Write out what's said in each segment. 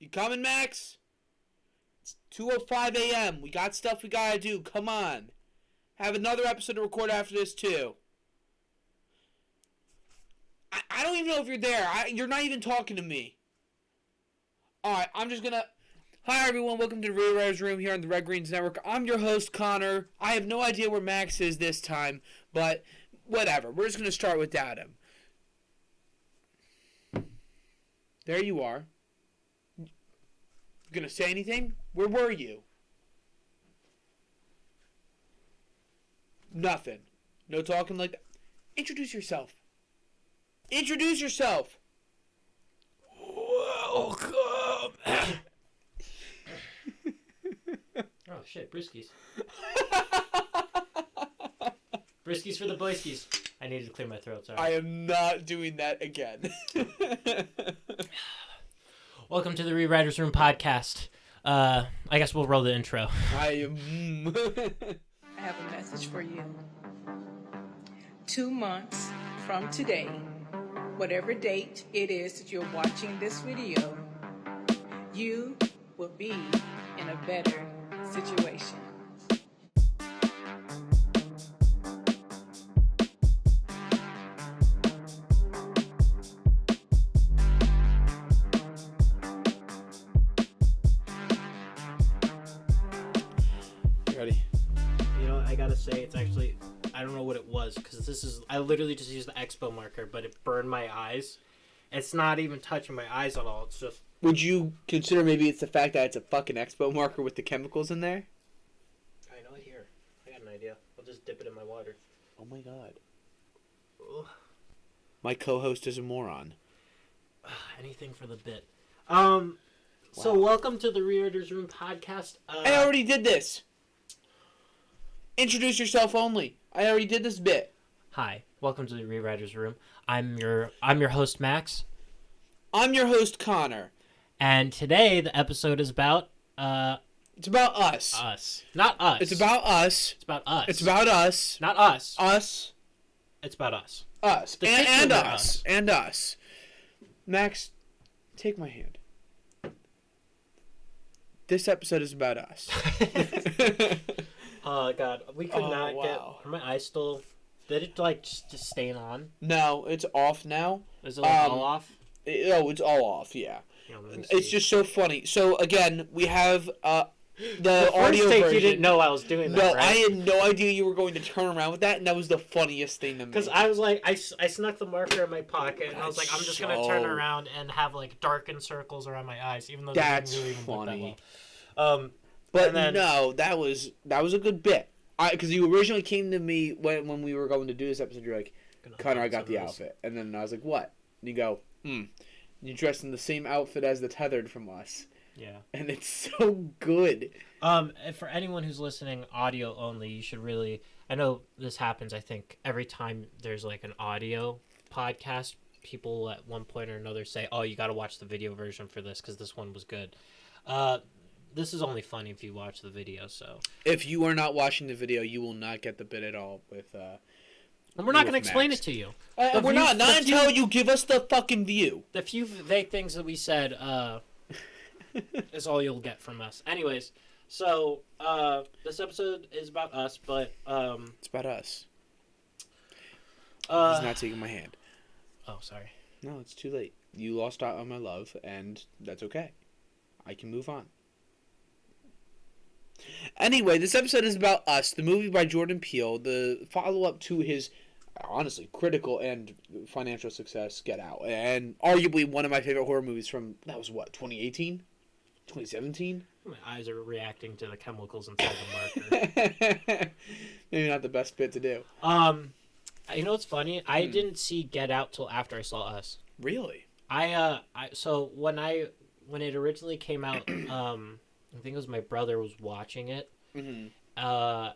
You coming, Max? It's 2:05 a.m. We got stuff we gotta do. Come on. Have another episode to record after this, too. I don't even know if you're there. You're not even talking to me. Alright, I'm just gonna... Hi, everyone. Welcome to the Rewriters Room here on the Red Greens Network. I'm your host, Connor. I have no idea where Max is this time, but whatever. We're just gonna start without him. There you are. You gonna say anything? Where were you? Nothing. No talking like that. Introduce yourself. Introduce yourself. Welcome. Oh shit, brewskis. Brewskis for the boyskis. I needed to clear my throat, sorry. I am not doing that again. Welcome to the Rewriters Room podcast. I guess we'll roll the intro. I am... I have a message for you. 2 months from today, whatever date it is that you're watching this video, you will be in a better situation. Ready? You know, I gotta say, it's actually, I don't know what it was, because I literally just used the Expo marker, but it burned my eyes. It's not even touching my eyes at all, it's just... Would you consider maybe it's the fact that it's a fucking expo marker with the chemicals in there? I know it here. I got an idea. I'll just dip it in my water. Oh my god. Ugh. My co-host is a moron. Anything for the bit. So welcome to the Rewriters Room podcast. I already did this. Introduce yourself only. I already did this bit. Hi, welcome to the Rewriters Room. I'm your host Max, I'm your host, Connor. and today the episode is about It's about us. us, not us. It's about us. It's about us. It's about us. not us. Us. It's about us. Us. The And titular us. us. And us. Max, take my hand. This episode is about us. Oh god, we could Oh, not wow. get. Are my eyes still? Did it like just stain on? No, it's off now. Is it like all off? It's all off, yeah. Yeah, let me It's see. just so funny. So, again, we have the the audio first take version. you didn't know I was doing that, No, right? I had no idea you were going to turn around with that, and that was the funniest thing to me. Because I was like, I snuck the marker in my pocket, and I was like, I'm just gonna turn So- around and have like darkened circles around my eyes, even though That's they didn't really even look funny. that well. But and then- no, that was a good bit. Because you originally came to me when we were going to do this episode, you're like, Connor, I got the outfit. And then I was like, what? And you go, You're dressed in the same outfit as the Tethered from us. Yeah. And it's so good. And for anyone who's listening audio only, you should really. I know this happens. I think every time there's like an audio podcast, people at one point or another say, "Oh, you got to watch the video version for this because this one was good." This is only funny if you watch the video. So If you are not watching the video, you will not get the bit at all with... and we're not going to explain it to you. we're not until you give us the fucking view. The few vague things that we said is all you'll get from us. Anyways, so this episode is about us, but It's about us. He's uh, not taking my hand. oh, sorry. No, it's too late. You lost out on my love, and that's okay. I can move on. Anyway, this episode is about Us, the movie by Jordan Peele, the follow-up to his, honestly, critical and financial success, Get Out. And arguably one of my favorite horror movies from, that was what, 2018? 2017? My eyes are reacting to the chemicals inside the marker. Maybe not the best bit to do. You know what's funny? I didn't see Get Out till after I saw Us. Really? So when it originally came out, I think it was my brother was watching it, Mm-hmm.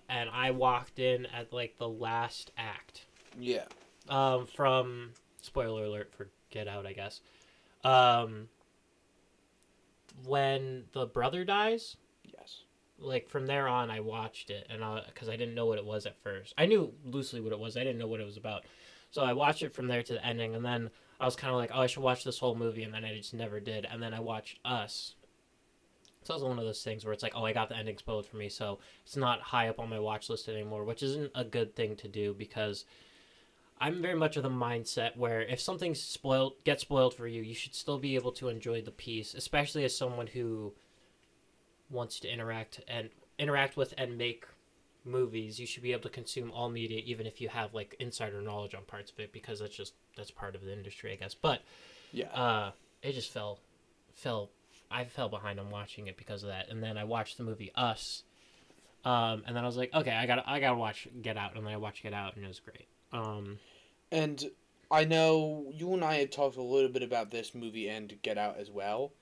and I walked in at like the last act. Yeah. From spoiler alert for Get Out, I guess. When the brother dies, Yes. like from there on, I watched it, and because I didn't know what it was at first. I knew loosely what it was. I didn't know what it was about. So I watched it from there to the ending, and then I was kind of like, oh, I should watch this whole movie, and then I just never did. And then I watched Us, It's also one of those things where it's like, oh, I got the ending spoiled for me, so it's not high up on my watch list anymore, which isn't a good thing to do because I'm very much of the mindset where if something's gets spoiled for you, you should still be able to enjoy the piece, especially as someone who wants to interact with and make movies. You should be able to consume all media, even if you have like insider knowledge on parts of it, because that's part of the industry, I guess. But it just fell. I fell behind on watching it because of that, and then I watched the movie Us, and then I was like, okay, I gotta watch Get Out, and then I watched Get Out, and it was great. And I know you and I had talked a little bit about this movie and Get Out as well.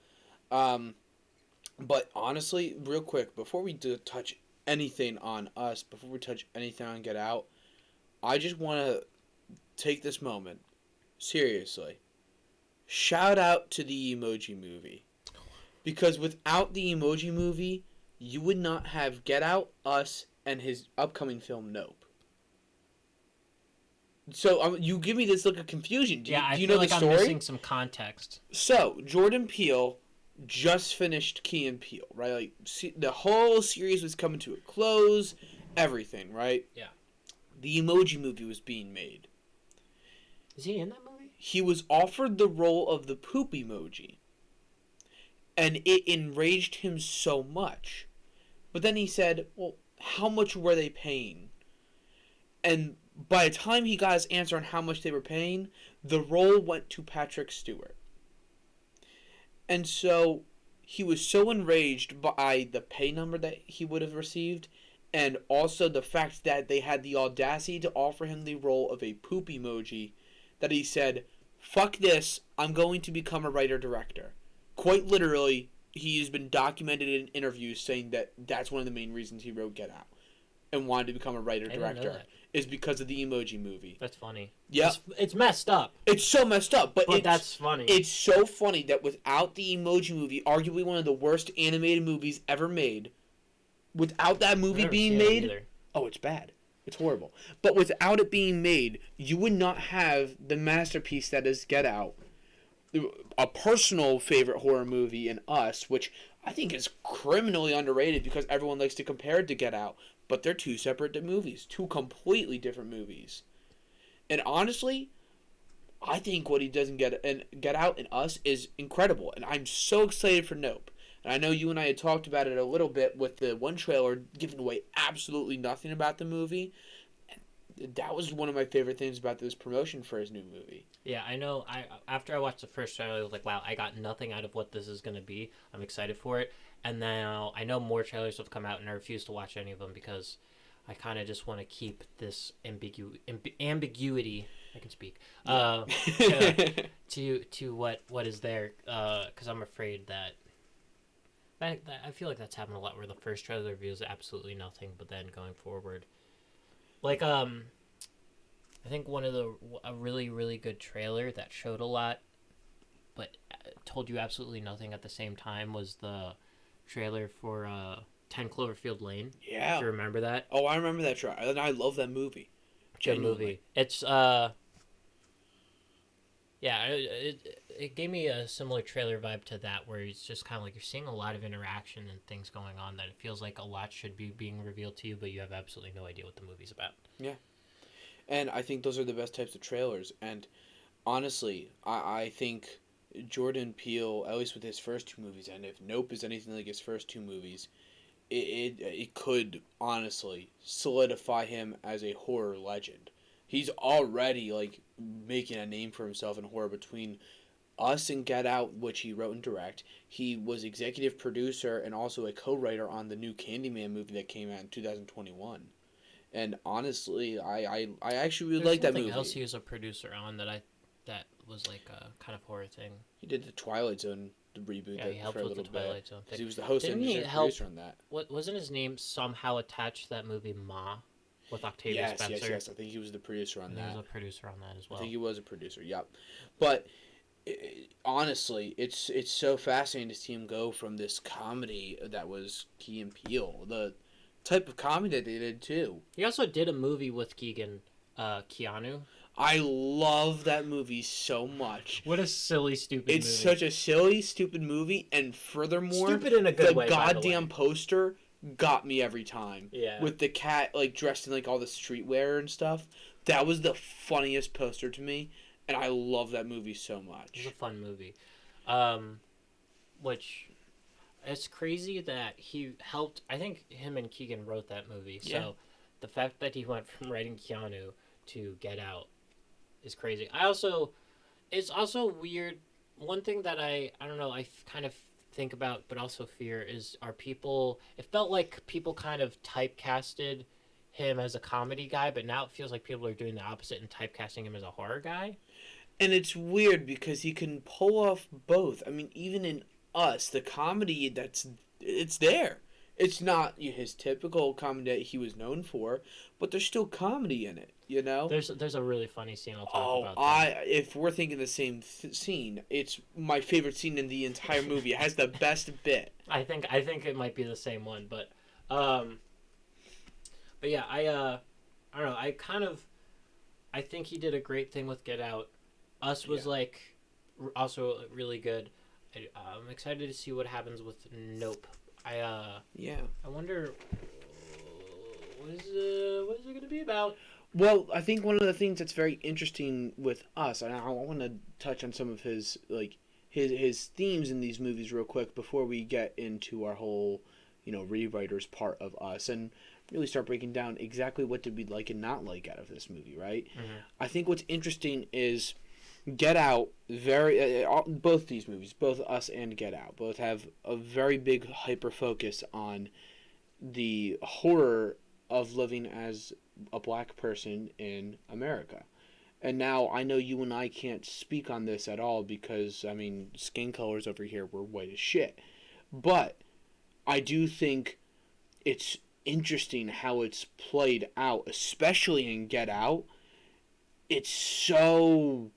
But honestly, real quick, before we touch anything on Us, before we touch anything on Get Out, I just want to take this moment, seriously. Shout out to the Emoji Movie. Because without the Emoji Movie, you would not have Get Out, Us, and his upcoming film Nope. So you give me this look of confusion. Do you know the story? I'm missing some context. So Jordan Peele just finished Key and Peele, right? Like the whole series was coming to a close, everything, right? Yeah. The Emoji Movie was being made. Is he in that movie? He was offered the role of the poop emoji, and it enraged him so much. But then he said, "Well, how much were they paying?" And by the time he got his answer on how much they were paying, the role went to Patrick Stewart. And so he was so enraged by the pay number that he would have received, and also the fact that they had the audacity to offer him the role of a poop emoji, that he said, "Fuck this, I'm going to become a writer-director." Quite literally, he has been documented in interviews saying that that's one of the main reasons he wrote Get Out and wanted to become a writer-director. Is because of the Emoji Movie. That's funny. Yeah. It's messed up. It's so messed up, but that's funny. It's so funny that without the Emoji Movie, arguably one of the worst animated movies ever made, without that movie being made, oh, it's bad. It's horrible. But without it being made, you would not have the masterpiece that is Get Out. A personal favorite horror movie in Us, which I think is criminally underrated because everyone likes to compare it to Get Out. But they're two separate movies. Two completely different movies. And honestly, I think what he does in Get Out and Us is incredible. And I'm so excited for Nope. And I know you and I had talked about it a little bit with the one trailer giving away absolutely nothing about the movie. And that was one of my favorite things about this promotion for his new movie. Yeah, I know. After I watched the first trailer, I was like, wow, I got nothing out of what this is going to be. I'm excited for it. And now I know more trailers have come out, and I refuse to watch any of them because I kind of just want to keep this ambiguity. I can speak. To what is there? Because I'm afraid that I feel like that's happened a lot, where the first trailer reveals absolutely nothing, but then going forward, like I think a really really good trailer that showed a lot, but told you absolutely nothing at the same time was the trailer for 10 Cloverfield Lane. Yeah. Do you remember that? Oh, I remember that trailer. And I love that movie. Good movie. It's yeah, it gave me a similar trailer vibe to that, where it's just kind of like you're seeing a lot of interaction and things going on that it feels like a lot should be being revealed to you, but you have absolutely no idea what the movie's about. Yeah. And I think those are the best types of trailers. And honestly, I think Jordan Peele, at least with his first two movies, and if Nope is anything like his first two movies, it could honestly solidify him as a horror legend. He's already like making a name for himself in horror between Us and Get Out, which he wrote and directed. He was executive producer and also a co-writer on the new Candyman movie that came out in 2021. And honestly, I actually really like that movie. There's something else he was a producer on that was like a kind of horror thing. He did the Twilight Zone, the reboot. Yeah, he helped for a with the little Twilight bit. Zone He thing. was the host and producer on that. Wasn't his name somehow attached to that movie Ma with Octavia Spencer? Yes. I think he was the producer on that. He was a producer on that as well. I think he was a producer. Yep. But honestly, it's so fascinating to see him go from this comedy that was Key and Peele, the type of comedy that they did too. He also did a movie with Keanu. I love that movie so much. What a silly, stupid movie. It's such a silly, stupid movie, and furthermore, Stupid in a good way, the by the goddamn way. poster got me every time. Yeah. With the cat, like, dressed in, like, all the streetwear and stuff. That was the funniest poster to me, and I love that movie so much. It's a fun movie. Which, it's crazy that he helped, I think him and Keegan wrote that movie, so Yeah. the fact that he went from writing Keanu to Get Out is crazy. It's also weird, one thing that I don't know, kind of think about, but also fear, is it felt like people kind of typecasted him as a comedy guy, but now it feels like people are doing the opposite and typecasting him as a horror guy. And it's weird because he can pull off both. I mean, even in Us, the comedy it's there. It's not his typical comedy that he was known for, but there's still comedy in it, you know? There's a really funny scene I'll talk about that. If we're thinking the same scene, it's my favorite scene in the entire movie. It has the best bit. I think it might be the same one, but yeah, I don't know. I think he did a great thing with Get Out. Us was also really good. I'm excited to see what happens with Nope. I wonder what is it going to be about? Well, I think one of the things that's very interesting with Us, and I want to touch on some of his his themes in these movies real quick before we get into our whole, rewriters part of Us and really start breaking down exactly what did we like and not like out of this movie, right? Mm-hmm. I think what's interesting is Get Out, both these movies, both Us and Get Out, both have a very big hyper focus on the horror of living as a black person in America. And now I know you and I can't speak on this at all because, I mean, skin colors over here were white as shit. But I do think it's interesting how it's played out, especially in Get Out. It's so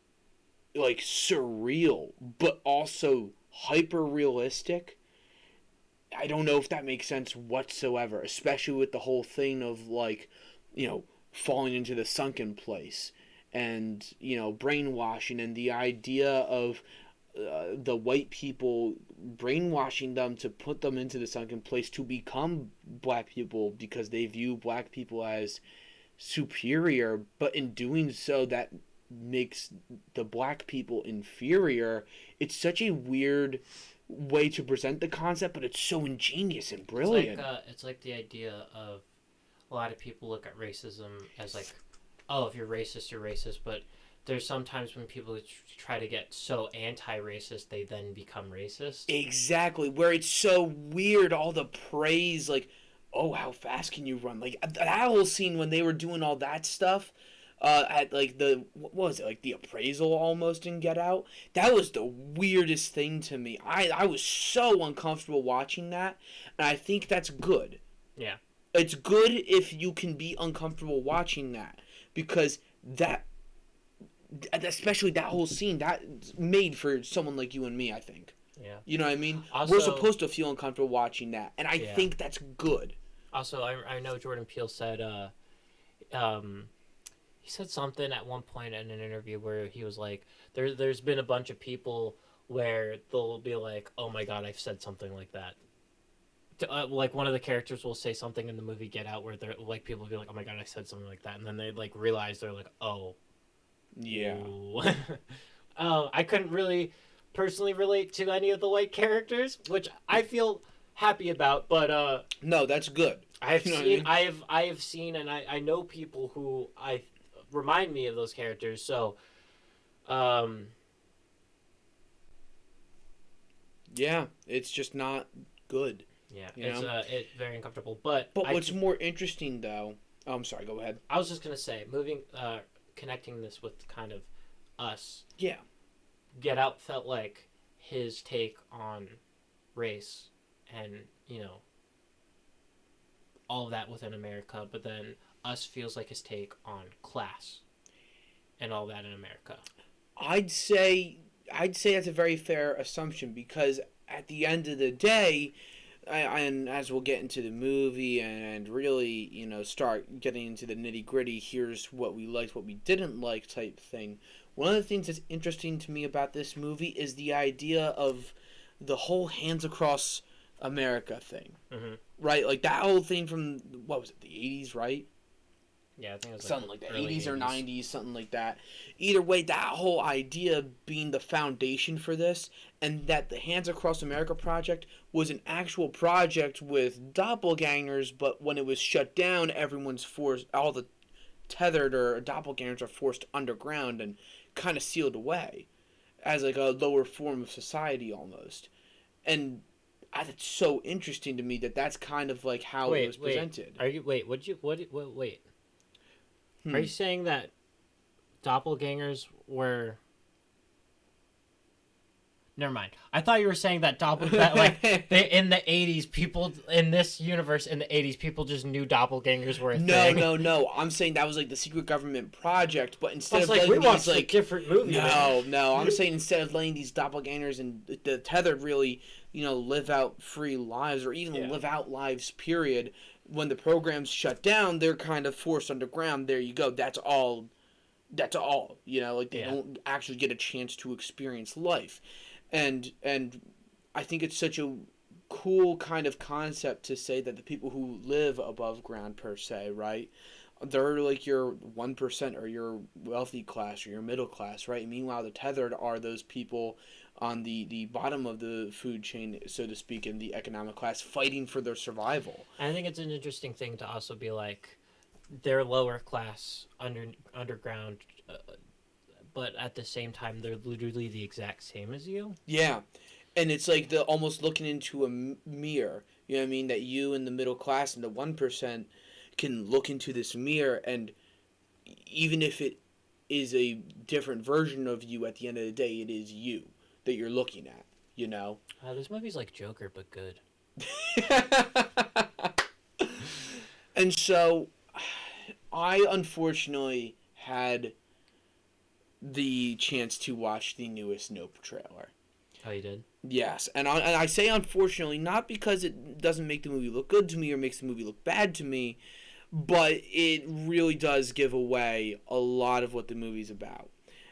surreal, but also hyper realistic. I don't know if that makes sense whatsoever, especially with the whole thing of falling into the sunken place and brainwashing and the idea of the white people brainwashing them to put them into the sunken place to become black people because they view black people as superior, but in doing so that makes the black people inferior. It's such a weird way to present the concept, but it's so ingenious and brilliant. It's like the idea of a lot of people look at racism as like, oh, if you're racist, you're racist, but there's sometimes when people try to get so anti-racist, they then become racist. Exactly, where it's so weird, all the praise, like, oh, how fast can you run? Like, that whole scene when they were doing all that stuff, at, like, what was it, like, the appraisal almost in Get Out? That was the weirdest thing to me. I was so uncomfortable watching that, and I think that's good. Yeah. It's good if you can be uncomfortable watching that, because especially that whole scene, that's made for someone like you and me, I think. Yeah. You know what I mean? Also, we're supposed to feel uncomfortable watching that, and I think that's good. Also, I know Jordan Peele said, he said something at one point in an interview where he was like, there's been a bunch of people where they'll be like, oh my god, I've said something like that. Like one of the characters will say something in the movie Get Out where they're like, people will be like, oh my god, I said something like that, and then they like realize they're like, oh. Yeah. I couldn't really personally relate to any of the white characters, which I feel happy about, but no, that's good. I have seen and I know people who remind me of those characters, so yeah, it's just not good. Yeah, it's very uncomfortable, but what's more interesting though, I'm sorry, go ahead. I was just gonna say, connecting this with kind of Us. Yeah. Get Out felt like his take on race and, all of that within America, but then Us feels like his take on class and all that in America. I'd say that's a very fair assumption because at the end of the day, and as we'll get into the movie and really, start getting into the nitty gritty, here's what we liked, what we didn't like type thing. One of the things that's interesting to me about this movie is the idea of the whole hands across America thing. Mm-hmm. Right? Like that whole thing from, what was it, the 80s, right? Yeah, I think it was Something like that. 80s or 80s. 90s, something like that. Either way, that whole idea being the foundation for this, and that the Hands Across America project was an actual project with doppelgangers, but when it was shut down, everyone's forced, all the tethered or doppelgangers are forced underground and kind of sealed away as like a lower form of society almost. And it's so interesting to me that that's kind of like how it was presented. Are you wait? Wait. Are you saying that doppelgangers were? Never mind. I thought you were saying that in the 80s, people in this universe in the 80s, people just knew doppelgangers were a thing. No. I'm saying that was like the secret government project, but instead of like we watched a different movie. No. I'm saying instead of letting these doppelgangers and the tethered really, live out free lives or even live out lives. Period. When the program's shut down, they're kind of forced underground. There you go. That's all. Like they don't actually get a chance to experience life. And I think it's such a cool kind of concept to say that the people who live above ground per se, right? They're like your 1% or your wealthy class or your middle class, right? Meanwhile, the tethered are those people on the bottom of the food chain, so to speak, in the economic class, fighting for their survival. I think it's an interesting thing to also be like, they're lower class underground, but at the same time, they're literally the exact same as you. Yeah, and it's like the almost looking into a mirror. You know what I mean? That you in the middle class and the 1% can look into this mirror, and even if it is a different version of you, at the end of the day, it is you that you're looking at. This movie's like Joker, but good. And so, I unfortunately had the chance to watch the newest Nope trailer. Oh, you did? Yes, and I say unfortunately not because it doesn't make the movie look good to me or makes the movie look bad to me, but it really does give away a lot of what the movie's about.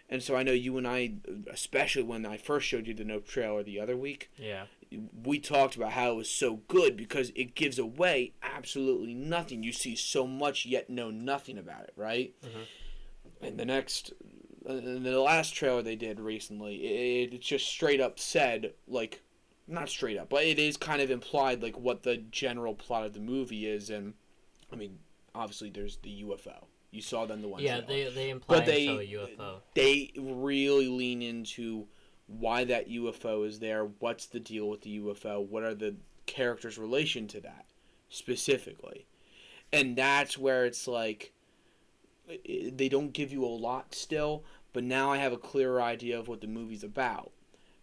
And so I know you and I, especially when I first showed you the Nope trailer the other week, we talked about how it was so good because it gives away absolutely nothing. You see so much yet know nothing about it, right? Mm-hmm. And the last trailer they did recently, it just straight up said, like, not straight up, but it is kind of implied, like, what the general plot of the movie is. And, I mean, obviously there's the UFO. You saw them the one. Yeah, they imply a UFO. They really lean into why that UFO is there, what's the deal with the UFO, what are the characters' relation to that, specifically. And that's where it's like, they don't give you a lot still, but now I have a clearer idea of what the movie's about.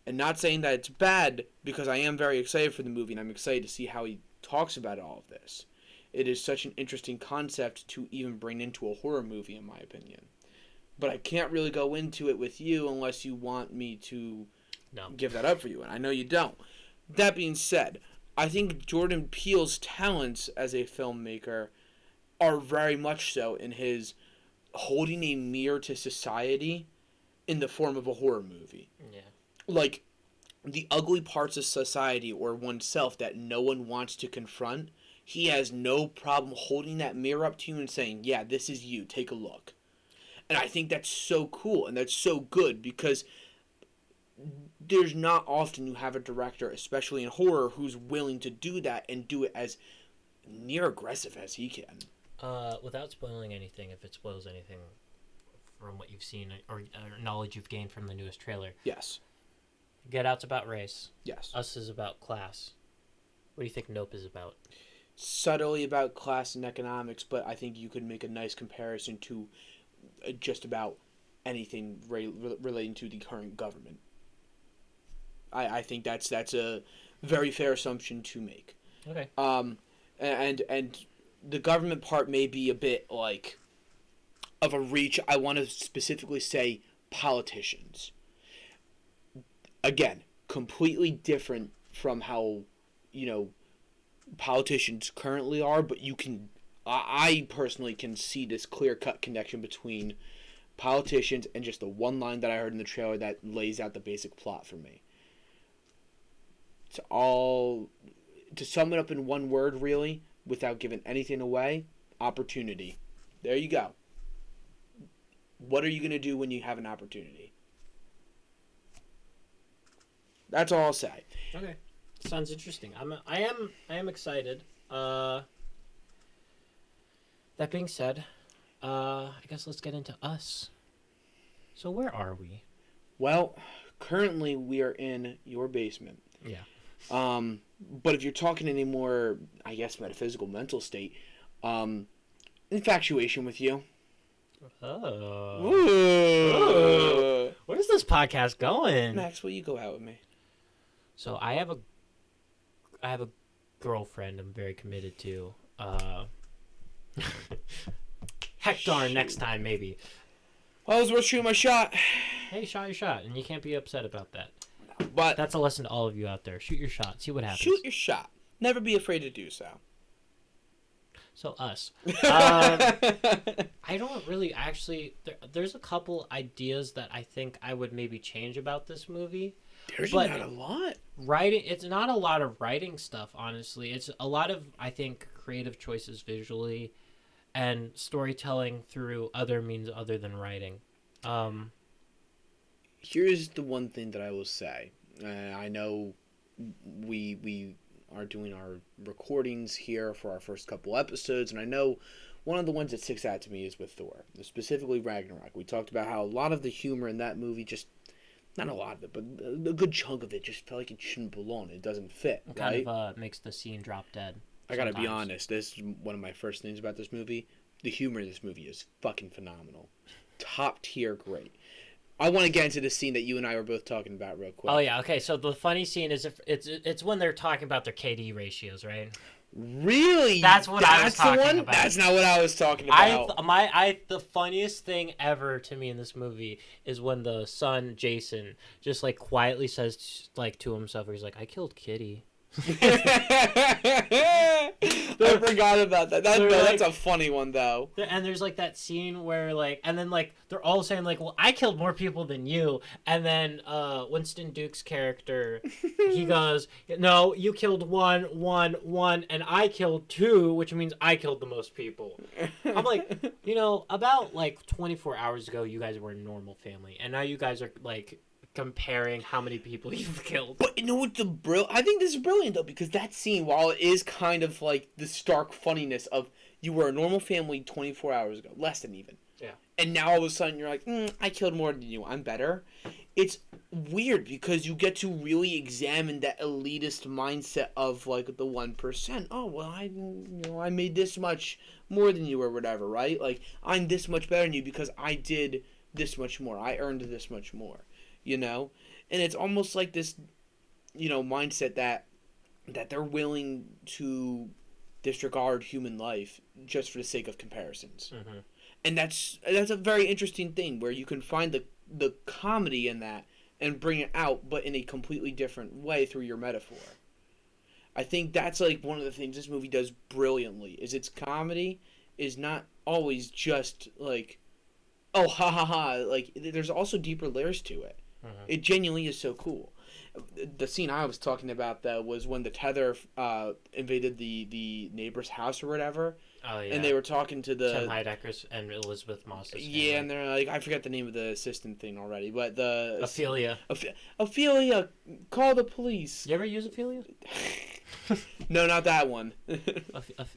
And not saying that it's bad, because I am very excited for the movie, and I'm excited to see how he talks about all of this. It is such an interesting concept to even bring into a horror movie, in my opinion. But I can't really go into it with you unless you want me to give that up for you, and I know you don't. That being said, I think Jordan Peele's talents as a filmmaker are very much so in his holding a mirror to society in the form of a horror movie. Yeah. Like, the ugly parts of society or oneself that no one wants to confront, he has no problem holding that mirror up to you and saying, yeah, this is you, take a look. And I think that's so cool and that's so good because there's not often you have a director, especially in horror, who's willing to do that and do it as near aggressive as he can. Without spoiling anything, if it spoils anything from what you've seen or knowledge you've gained from the newest trailer. Yes. Get Out's about race. Yes. Us is about class. What do you think Nope is about? Subtly about class and economics, but I think you could make a nice comparison to just about anything relating to the current government. I think that's a very fair assumption to make. Okay. And the government part may be a bit like of a reach. I want to specifically say politicians. Again, completely different from how, politicians currently are, but I personally can see this clear-cut connection between politicians and just the one line that I heard in the trailer that lays out the basic plot for me. To sum it up in one word, really, without giving anything away, opportunity. There you go. What are you going to do when you have an opportunity? That's all I'll say. Okay. Sounds interesting. I am excited. That being said, I guess let's get into us. So where are we? Well, currently we are in your basement. Yeah. But if you're talking any more, I guess, metaphysical mental state, infatuation with you. Oh. Ooh. Where's this podcast going? Max, will you go out with me? So I have a girlfriend I'm very committed to. Heck darn, next time maybe. Well, it was worth shooting my shot. Hey, shot your shot, and you can't be upset about that. But that's a lesson to all of you out there. Shoot your shot. See what happens. Shoot your shot. Never be afraid to do so. So us. I don't really actually... There's a couple ideas that I think I would maybe change about this movie. There's not a lot. Writing, it's not a lot of writing stuff, honestly. It's a lot of, I think, creative choices visually and storytelling through other means other than writing. Here's the one thing that I will say. I know we are doing our recordings here for our first couple episodes, and I know one of the ones that sticks out to me is with Thor, specifically Ragnarok. We talked about how a lot of the humor in that movie just... Not a lot of it, but a good chunk of it just felt like it shouldn't belong. It doesn't fit, it right? kind of makes the scene drop dead. I gotta be honest. This is one of my first things about this movie. The humor in this movie is fucking phenomenal. Top tier great. I want to get into the scene that you and I were both talking about real quick. Oh, yeah. Okay, so the funny scene is if it's when they're talking about their KD ratios, right? Really? That's what I was talking about. That's not what I was talking about. The funniest thing ever to me in this movie is when the son Jason just like quietly says like to himself, he's like, "I killed Kitty." I forgot about that. That's a funny one though. And there's like that scene where like, and then like they're all saying like, "Well, I killed more people than you," and then Winston Duke's character, he goes, "No, you killed one, and I killed 2, which means I killed the most people." I'm like, about like 24 hours ago, you guys were a normal family, and now you guys are like comparing how many people you've killed. But you know what I think this is brilliant though, because that scene, while it is kind of like the stark funniness of you were a normal family 24 hours ago, less than even. Yeah. And now all of a sudden you're like, I killed more than you, I'm better. It's weird because you get to really examine that elitist mindset of like the 1%. Oh, well, I made this much more than you or whatever, right? Like, I'm this much better than you because I did this much more. I earned this much more. And it's almost like this, mindset that they're willing to disregard human life just for the sake of comparisons. Mm-hmm. And that's a very interesting thing where you can find the comedy in that and bring it out, but in a completely different way through your metaphor. I think that's like one of the things this movie does brilliantly is its comedy is not always just like, oh, ha ha ha. Like, there's also deeper layers to it. Mm-hmm. It genuinely is so cool. The scene I was talking about, though, was when the Tether invaded the neighbor's house or whatever. Oh, yeah. And they were talking to the... Tim Heidecker's and Elizabeth Moss's family. Yeah, and they're like... I forget the name of the assistant thing already, but the... Ophelia. Ophelia, call the police. You ever use Ophelia? No, not that one.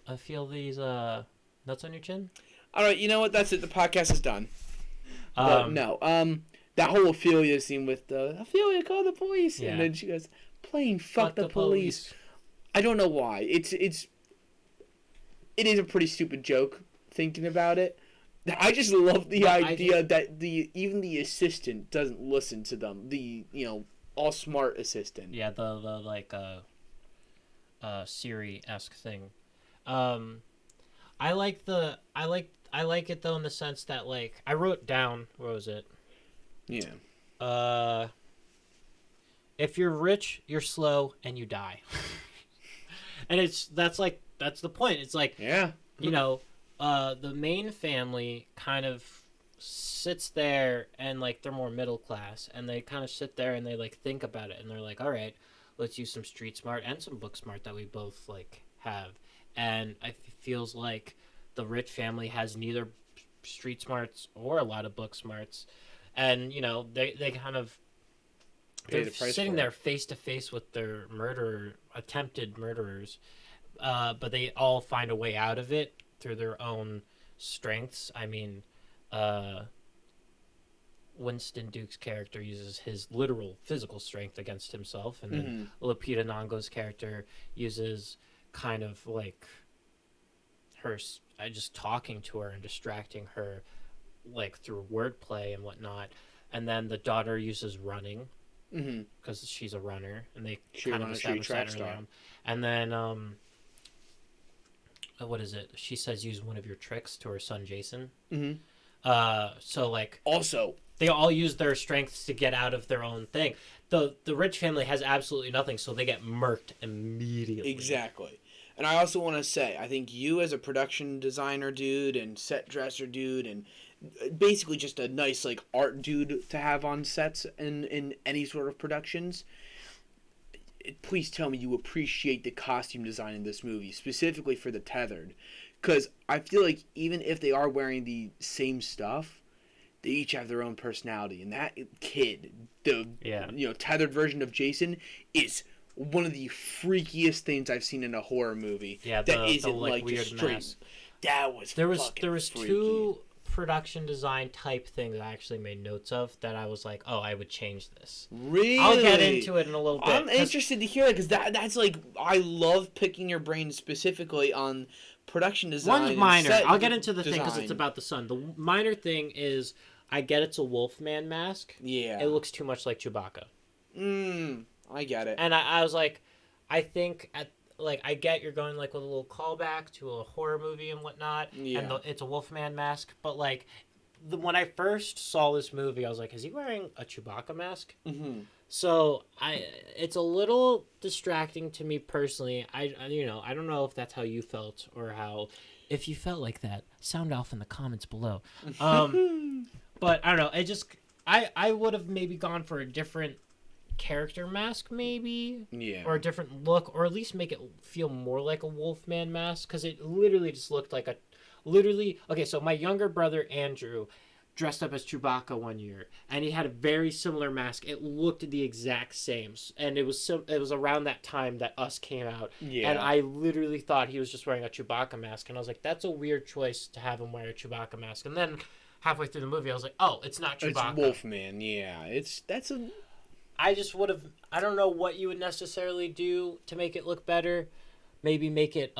I feel these nuts on your chin? All right, you know what? That's it. The podcast is done. But no, that whole Ophelia scene with Ophelia, call the police, yeah. And then she goes, "Plain fuck the police." I don't know why. It is a pretty stupid joke thinking about it. I just love the idea that even the assistant doesn't listen to them. The all smart assistant. Yeah, the like Siri-esque thing. I like it though in the sense that like I wrote down, where was it? Yeah. If you're rich, you're slow and you die. And that's the point. It's like, Yeah. the main family kind of sits there and like they're more middle class and they kind of sit there and they like think about it and they're like, all right, let's use some street smart and some book smart that we both like have. And it feels like the rich family has neither street smarts or a lot of book smarts, and they kind of they're sitting there face to face with their attempted murderers, but they all find a way out of it through their own strengths. I mean, Winston Duke's character uses his literal physical strength against himself, and then Lupita Nyong'o's character uses kind of like her just talking to her and distracting her, like through wordplay and whatnot. And then the daughter uses running because she's a runner, and they kind of establish that early on. And then what is it? She says use one of your tricks to her son Jason. So like Also, they all use their strengths to get out of their own thing. The rich family has absolutely nothing, so they get murked immediately. Exactly. And I also want to say, I think you as a production designer dude and set dresser dude and basically just a nice like art dude to have on sets in any sort of productions, please tell me you appreciate the costume design in this movie, specifically for the tethered. Because I feel like even if they are wearing the same stuff, they each have their own personality. And that kid, the tethered version of Jason, is one of the freakiest things I've seen in a horror movie. Yeah, that isn't like weird just straight. mask. That was there was freaky. Two production design type things I actually made notes of that I was like, oh, I would change this. Really? I'll get into it in a little bit. I'm interested to hear that because that's like, I love picking your brain specifically on production design. One's minor. I'll get into the design. thing because it's about the sun. The minor thing is, I get it's a Wolfman mask. Yeah. It looks too much like Chewbacca. I get it. And I was like, I think I get you're going like with a little callback to a horror movie and whatnot. Yeah. And it's a Wolfman mask, but like when I first saw this movie, I was like, is he wearing a Chewbacca mask? So it's a little distracting to me personally. I don't know if that's how you felt or how, if you felt like that, sound off in the comments below. But I don't know. I would have maybe gone for a different character mask, maybe, or a different look, or at least make it feel more like a Wolfman mask, because it literally just looked like okay. So my younger brother Andrew dressed up as Chewbacca one year, and he had a very similar mask. It looked the exact same, and it was around that time that Us came out, and I literally thought he was just wearing a Chewbacca mask, and I was like, that's a weird choice to have him wear a Chewbacca mask. And then halfway through the movie, I was like, oh, it's not Chewbacca. It's Wolfman. Yeah, I just would have. I don't know what you would necessarily do to make it look better. Maybe make it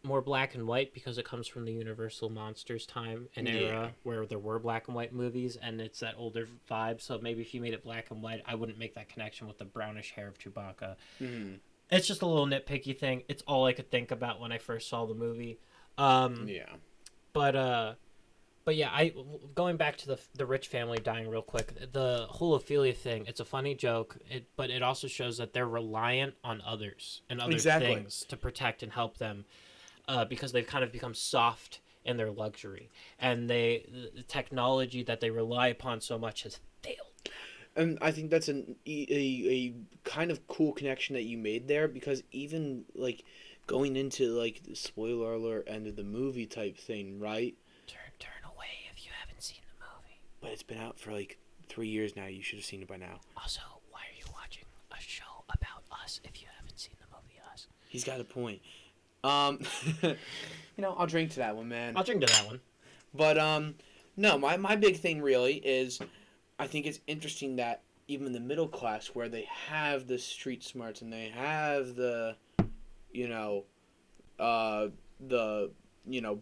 more black and white, because it comes from the Universal Monsters time and era where there were black and white movies, and it's that older vibe. So maybe if you made it black and white, I wouldn't make that connection with the brownish hair of Chewbacca. It's just a little nitpicky thing. It's all I could think about when I first saw the movie. But yeah, going back to the rich family dying real quick, the whole Ophelia thing, it's a funny joke, but it also shows that they're reliant on others and other things to protect and help them, because they've kind of become soft in their luxury, and the technology that they rely upon so much has failed. And I think that's a kind of cool connection that you made there, because even like going into like the spoiler alert end of the movie type thing, right? Turn away if you haven't seen the movie. But it's been out for like 3 years now. You should have seen it by now. Also, why are you watching a show about Us if you haven't seen the movie Us? He's got a point. I'll drink to that one, man. I'll drink to that one. But no, my big thing really is, I think it's interesting that even in the middle class, where they have the street smarts and they have the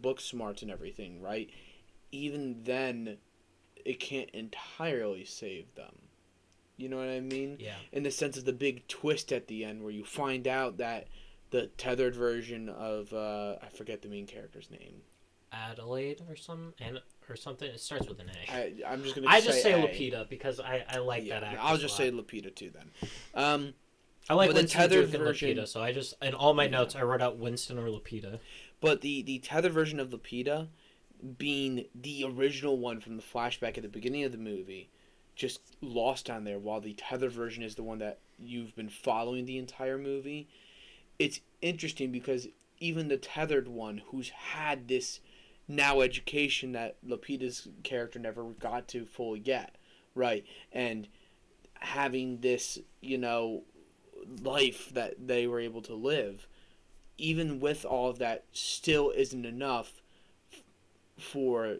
book smarts and everything, right? Even then, it can't entirely save them. You know what I mean? Yeah. In the sense of the big twist at the end, where you find out that the tethered version of I forget the main character's name. Adelaide or something. It starts with an A. I'm just gonna. I just say Lupita because I like that actress. I'll just say Lupita too then. I like But the Winston, tethered Duke, and version- Lapita, so I just in all my Yeah. notes I wrote out Winston or Lapita. But the tethered version of Lapita being the original one from the flashback at the beginning of the movie, just lost on there, while the tethered version is the one that you've been following the entire movie. It's interesting because even the tethered one, who's had this now education that Lapita's character never got to fully get, right? And having this, life that they were able to live, even with all of that, still isn't enough for,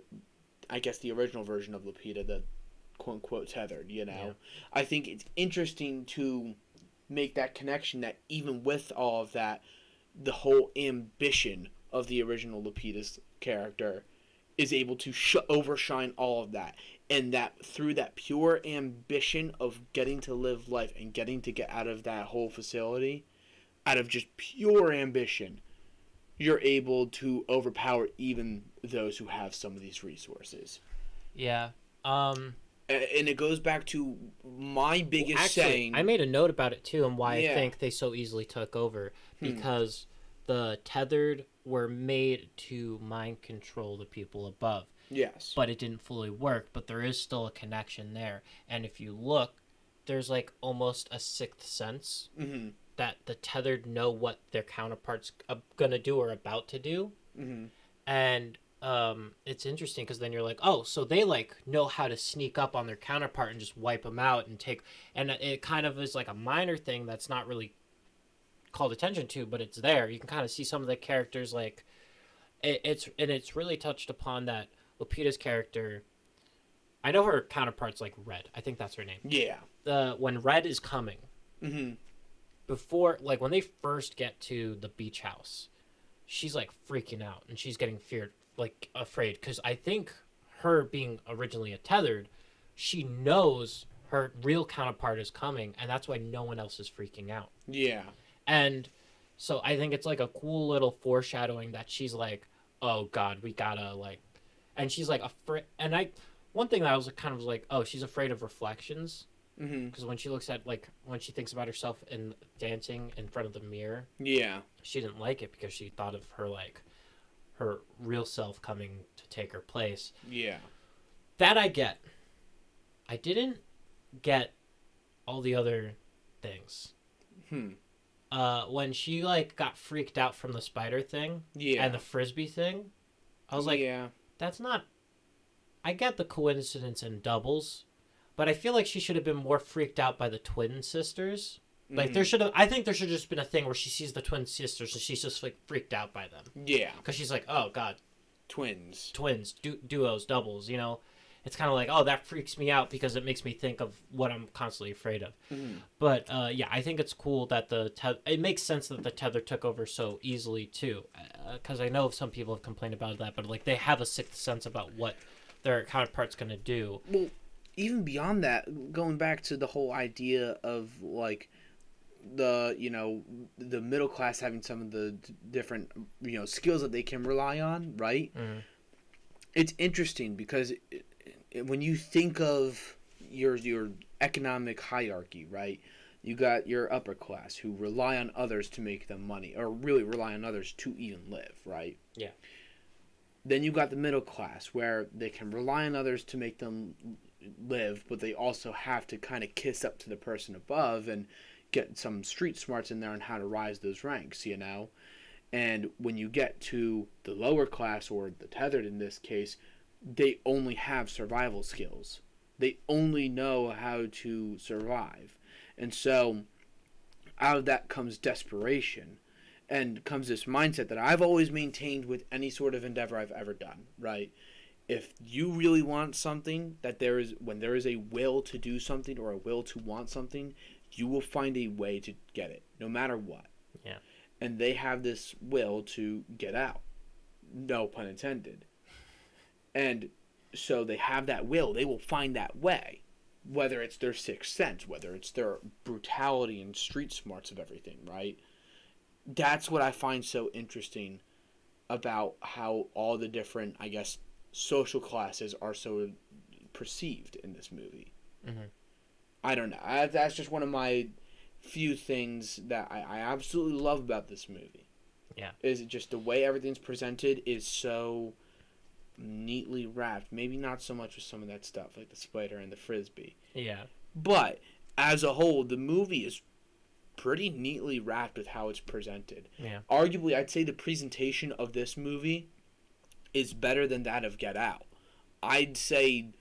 I guess, the original version of Lapita, the quote-unquote tethered, Yeah. I think it's interesting to make that connection that even with all of that, the whole ambition of the original Lapita's character is able to overshine all of that. And that through that pure ambition of getting to live life and getting to get out of that whole facility, out of just pure ambition, you're able to overpower even those who have some of these resources. Yeah. And it goes back to my biggest Actually, saying. I made a note about it too, and why Yeah. I think they so easily took over, because the tethered were made to mind control the people above. Yes. But it didn't fully work, but there is still a connection there. And if you look, there's like almost a sixth sense Mm-hmm. that the tethered know what their counterparts gonna do or about to do. Mm-hmm. And it's interesting because then you're like, oh, so they like know how to sneak up on their counterpart and just wipe them out and take, and it kind of is like a minor thing that's not really called attention to, but it's there. You can kind of see some of the characters, like it's really touched upon that Lupita's character. I know her counterpart's like Red. I think that's her name. Yeah. When Red is coming, Mm-hmm. before, like when they first get to the beach house, she's like freaking out and she's getting afraid, because I think her being originally a tethered, she knows her real counterpart is coming, and that's why no one else is freaking out. Yeah. And so I think it's like a cool little foreshadowing that she's like, oh god, we gotta like, and she's like afraid. And one thing that I was kind of like, oh, she's afraid of reflections, Mm-hmm. because when she looks at, like, when she thinks about herself in dancing in front of the mirror, Yeah. she didn't like it because she thought of her, like, her real self coming to take her place. Yeah. That I get. I didn't get all the other things. When she, like, got freaked out from the spider thing, Yeah. and the frisbee thing, I was like, yeah. that's not... I get the coincidence in doubles, but I feel like she should have been more freaked out by the twin sisters. Like, I think there should have just been a thing where she sees the twin sisters and she's just, like, freaked out by them. Yeah. Because she's like, oh, God, Twins. duos, doubles, you know? It's kind of like, oh, that freaks me out because it makes me think of what I'm constantly afraid of. Mm-hmm. But, yeah, I think it's cool that it makes sense that the tether took over so easily, too. Because I know some people have complained about that, but, like, they have a sixth sense about what their counterpart's going to do. Well, even beyond that, going back to the whole idea of, like, the middle class having some of the different, skills that they can rely on, right? Mm-hmm. It's interesting because when you think of your economic hierarchy, right? You got your upper class who rely on others to make them money, or really rely on others to even live, right? Yeah. Then you got the middle class where they can rely on others to make them live, but they also have to kind of kiss up to the person above and get some street smarts in there on how to rise those ranks, And when you get to the lower class, or the tethered in this case, they only have survival skills. They only know how to survive. And so out of that comes desperation, and comes this mindset that I've always maintained with any sort of endeavor I've ever done, right? If you really want something, when there is a will to do something or a will to want something, you will find a way to get it, no matter what. Yeah. And they have this will to get out. No pun intended. And so they have that will. They will find that way. Whether it's their sixth sense, whether it's their brutality and street smarts of everything, right? That's what I find so interesting about how all the different, I guess, social classes are so perceived in this movie. Mm-hmm. I don't know. That's just one of my few things that I absolutely love about this movie. Yeah. Is it just the way everything's presented is so neatly wrapped. Maybe not so much with some of that stuff, like the spider and the frisbee. Yeah. But, as a whole, the movie is pretty neatly wrapped with how it's presented. Yeah. Arguably, I'd say the presentation of this movie is better than that of Get Out. I'd say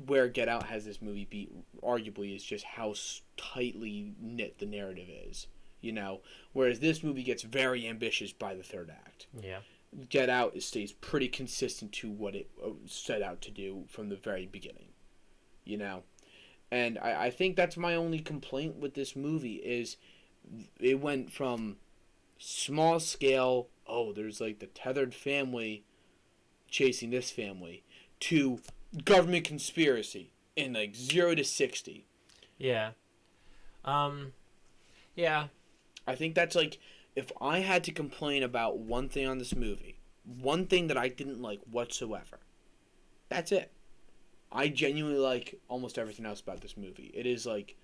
where Get Out has this movie beat, arguably, is just how tightly knit the narrative is. You know? Whereas this movie gets very ambitious by the third act. Yeah. Get Out stays pretty consistent to what it set out to do from the very beginning. You know? And I think that's my only complaint with this movie is it went from small scale, oh, there's like the tethered family chasing this family, to government conspiracy in like 0 to 60. Yeah. Yeah. I think that's like, if I had to complain about one thing on this movie, one thing that I didn't like whatsoever, that's it. I genuinely like almost everything else about this movie. It is like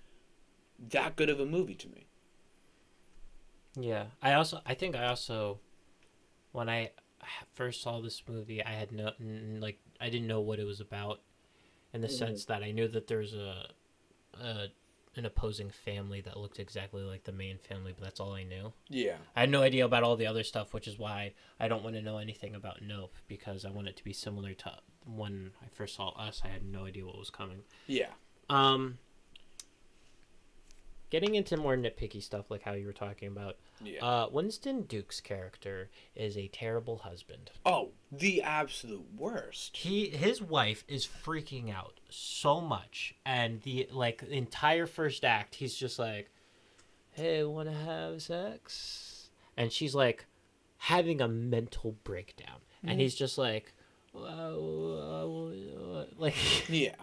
that good of a movie to me. Yeah. I think when I first saw this movie, I had I didn't know what it was about, in the sense that I knew that there's an opposing family that looked exactly like the main family, but that's all I knew. Yeah. I had no idea about all the other stuff, which is why I don't want to know anything about Nope, because I want it to be similar to when I first saw Us. I had no idea what was coming. Yeah. Getting into more nitpicky stuff like how you were talking about. Yeah. Winston Duke's character is a terrible husband. Oh, the absolute worst. His wife is freaking out so much, and the entire first act, he's just like, "Hey, wanna have sex?" And she's like having a mental breakdown, and he's just like, like, yeah.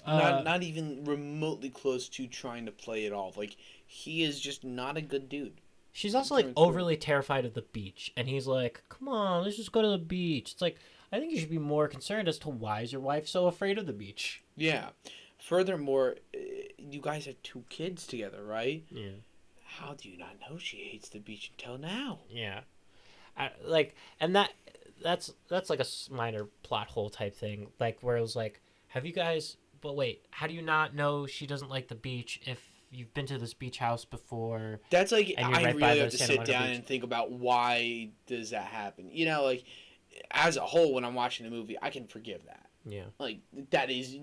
Not even remotely close to trying to play it off. Like, he is just not a good dude. She's also like overly terrified of the beach, and he's like, "Come on, let's just go to the beach." It's like, I think you should be more concerned as to why is your wife so afraid of the beach. Yeah. Furthermore, you guys had 2 kids together, right? Yeah. How do you not know she hates the beach until now? Yeah. That's like a minor plot hole type thing, like where it was like, have you guys? But wait, how do you not know she doesn't like the beach if you've been to this beach house before? That's like, I really have to Santa sit Monica down Beach? and think about why does that happen. You know, like, as a whole, when I'm watching the movie, I can forgive that. Yeah. Like, that is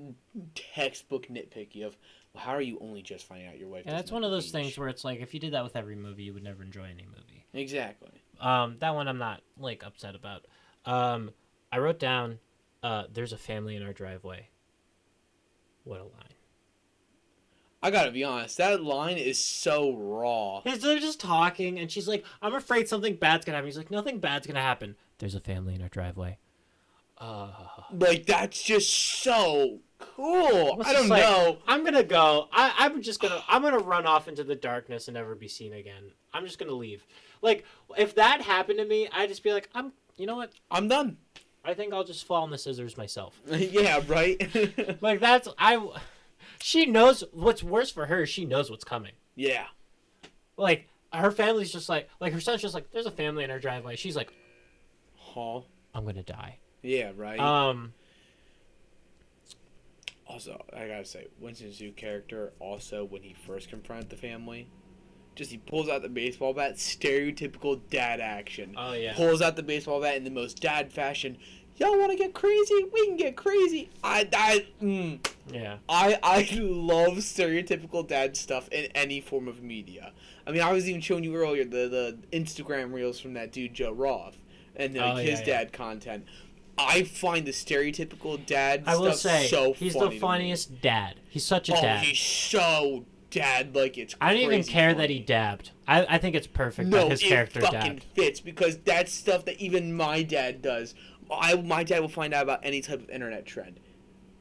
textbook nitpicky of, well, how are you only just finding out your wife Yeah, doesn't that's one like of the those beach? things where it's like, if you did that with every movie, you would never enjoy any movie. Exactly. That one I'm not like upset about. I wrote down, "There's a family in our driveway." What a line! I gotta be honest, that line is so raw. They're just talking, and she's like, "I'm afraid something bad's gonna happen." He's like, "Nothing bad's gonna happen. There's a family in our driveway." Like, that's just so cool. I don't It's like, know. I'm gonna go. I'm gonna run off into the darkness and never be seen again. I'm just gonna leave. Like, if that happened to me, I'd just be like, you know what? I'm done. I think I'll just fall on the scissors myself. Yeah, right? Like, she knows what's worse for her. She knows what's coming. Yeah. Like, her family's just like her son's just like, there's a family in our driveway. She's like, Huh? I'm gonna die. Yeah, right? Also, I gotta say, Winston Duke's character, also, when he first confronted the family, just he pulls out the baseball bat, stereotypical dad action. Oh, yeah. Pulls out the baseball bat in the most dad fashion. Y'all want to get crazy? We can get crazy. Yeah. I love stereotypical dad stuff in any form of media. I mean, I was even showing you earlier the Instagram reels from that dude Joe Roth and his dad content. I find the stereotypical dad I will stuff say, so he's funny. the funniest dad. He's such a Oh, dad. he's so dad, like it's I don't even crazy care funny. that he dabbed. I think it's perfect No, that his character it fucking dabbed. fits because that's stuff that even my dad does. My dad will find out about any type of internet trend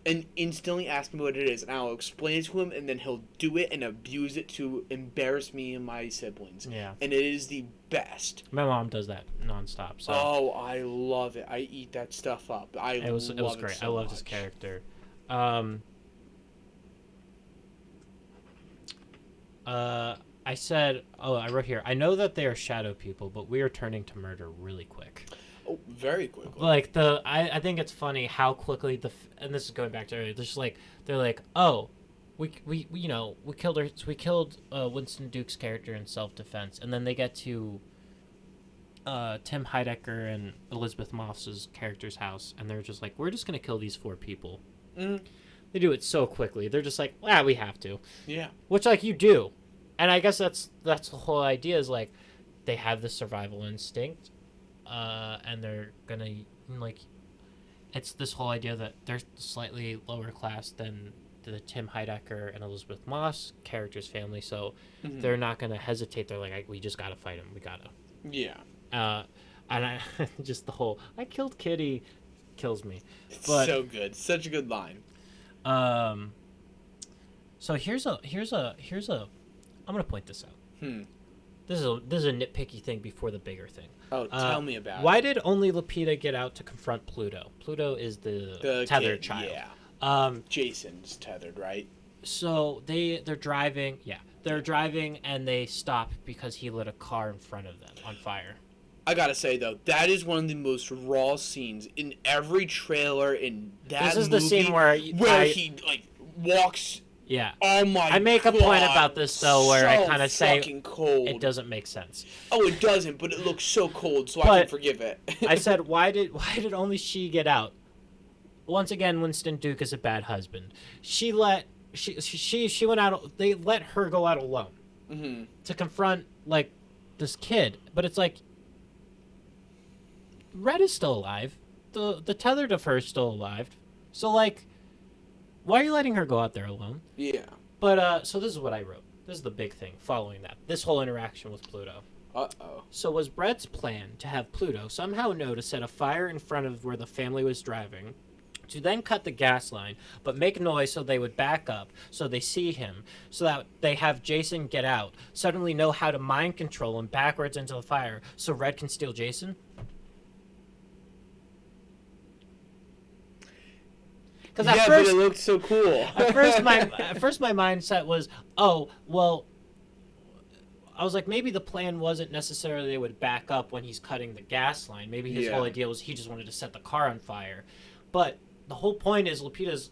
and instantly ask me what it is, and I'll explain it to him, and then he'll do it and abuse it to embarrass me and my siblings. Yeah. And it is the best. My mom does that nonstop. So Oh, I love it. I eat that stuff up. it was great. So I loved his much. character. I said, I wrote here, I know that they are shadow people, but we are turning to murder really quick. Oh, very quickly. Like, I think it's funny how quickly and this is going back to earlier, they're like, oh, we killed Winston Duke's character in self-defense, and then they get to Tim Heidecker and Elizabeth Moss's character's house, and they're just like, we're just gonna kill these 4 people. They do it so quickly. They're just like, we have to. Yeah. Which, like, you do. And I guess that's the whole idea, is like, they have the survival instinct, and they're gonna, like, it's this whole idea that they're slightly lower class than the Tim Heidecker and Elizabeth Moss characters' family, so they're not gonna hesitate. They're like, we just gotta fight him. We gotta. Yeah. And I just the whole I killed Kitty kills me. It's but, so good. Such a good line. So here's a I'm gonna point this out. This is a nitpicky thing before the bigger thing. Oh, tell me about why it. did only Lupita get out to confront Pluto? Pluto is the tethered child. Yeah. Jason's tethered, right? So they're driving. Yeah, they're driving, and they stop because he lit a car in front of them on fire. I gotta say though, that is one of the most raw scenes in every trailer in that movie. This is the scene where he like walks. Yeah. Oh my god. I make a point about this though, where I kind of say cold. It doesn't make sense. Oh, it doesn't, but it looks so cold, so I But can forgive it. I said, why did only she get out? Once again, Winston Duke is a bad husband. She went out. They let her go out alone to confront like this kid, but it's like Red is still alive. The tethered of her is still alive. So like, why are you letting her go out there alone? Yeah. But so this is what I wrote. This is the big thing following that. This whole interaction with Pluto. Uh-oh. So was Brett's plan to have Pluto somehow know to set a fire in front of where the family was driving, to then cut the gas line, but make noise so they would back up, so they see him, so that they have Jason get out, suddenly know how to mind control him backwards into the fire, so Red can steal Jason? Yeah, but it looked so cool. At first my mindset was, oh, well, I was like, maybe the plan wasn't necessarily they would back up when he's cutting the gas line. Maybe his whole idea was he just wanted to set the car on fire. But the whole point is Lupita's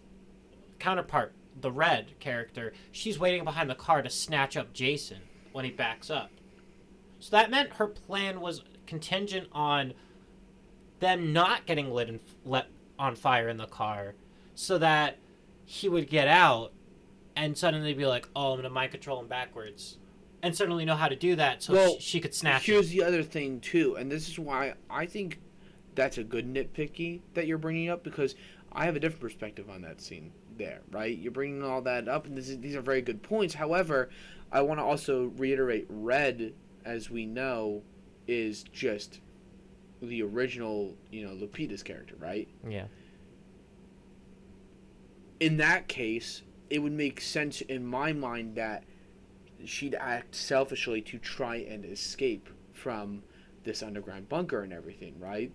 counterpart, the Red character, she's waiting behind the car to snatch up Jason when he backs up. So that meant her plan was contingent on them not getting lit on fire in the car, so that he would get out and suddenly be like, oh, I'm going to mind control him backwards. And suddenly know how to do that so she could snatch Here's him. the other thing, too, and this is why I think that's a good nitpicky that you're bringing up, because I have a different perspective on that scene there, right? You're bringing all that up, and these are very good points. However, I want to also reiterate, Red, as we know, is just the original, Lupita's character, right? Yeah. In that case, it would make sense in my mind that she'd act selfishly to try and escape from this underground bunker and everything, right?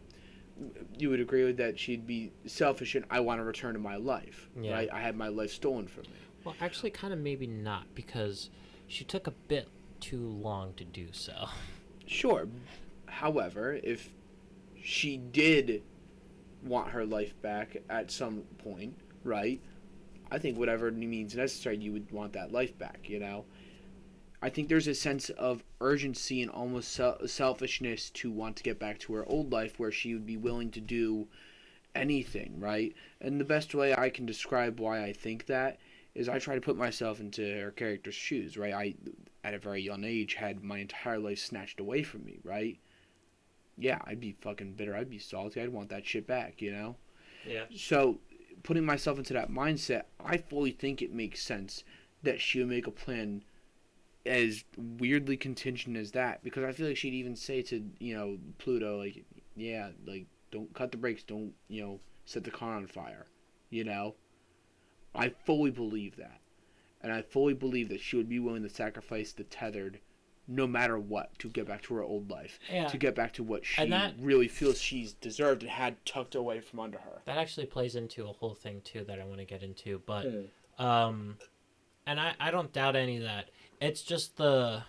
You would agree with that she'd be selfish and I want to return to my life, right? I had my life stolen from me. Well, actually, kind of maybe not, because she took a bit too long to do so. Sure. However, if she did want her life back at some point, right? I think whatever means necessary, you would want that life back, I think there's a sense of urgency and almost selfishness to want to get back to her old life where she would be willing to do anything, right? And the best way I can describe why I think that is I try to put myself into her character's shoes, right? I, at a very young age, had my entire life snatched away from me, right? Yeah, I'd be fucking bitter. I'd be salty. I'd want that shit back, Yeah. So, putting myself into that mindset, I fully think it makes sense that she would make a plan as weirdly contingent as that, because I feel like she'd even say to, Pluto, like, yeah, like, don't cut the brakes, don't, set the car on fire, I fully believe that. And I fully believe that she would be willing to sacrifice the tethered no matter what to get back to her old life, to get back to what she really feels she's deserved and had tucked away from under her. That actually plays into a whole thing, too, that I want to get into, but, and I don't doubt any of that. It's just the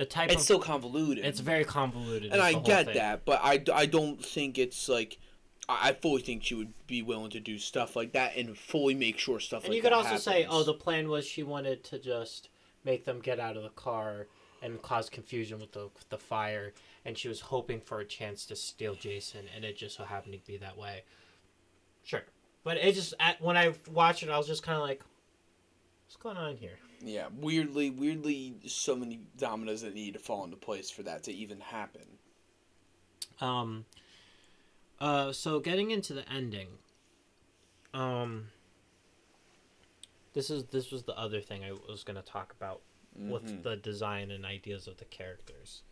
type It's of... so convoluted. It's very convoluted. And I the whole get thing. that, but I don't think it's like... I fully think she would be willing to do stuff like that and fully make sure stuff And like you could that also happens. say, oh, the plan was she wanted to just make them get out of the car and cause confusion with the fire, and she was hoping for a chance to steal Jason, and it just so happened to be that way. Sure. But it just, when I watched it, I was just kind of like, what's going on here? Yeah, weirdly, so many dominoes that need to fall into place for that to even happen. So getting into the ending, this was the other thing I was going to talk about with the design and ideas of the characters.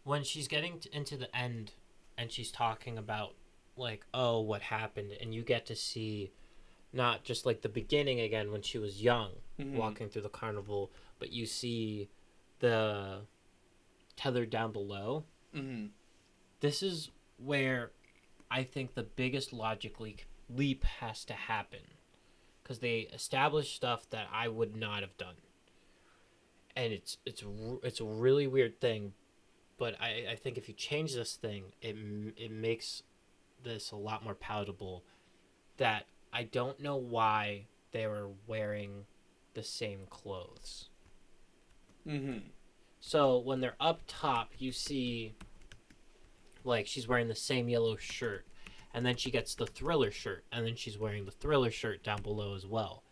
When she's getting into the end and she's talking about, like, oh, what happened, and you get to see not just, like, the beginning again when she was young, walking through the carnival, but you see the tethered down below. This is where I think the biggest logic leap has to happen, because they establish stuff that I would not have done, and it's a really weird thing, but I think if you change this thing, it makes this a lot more palatable. That I don't know why they were wearing the same clothes. So when they're up top, you see, like, she's wearing the same yellow shirt, and then she gets the Thriller shirt, and then she's wearing the Thriller shirt down below as well.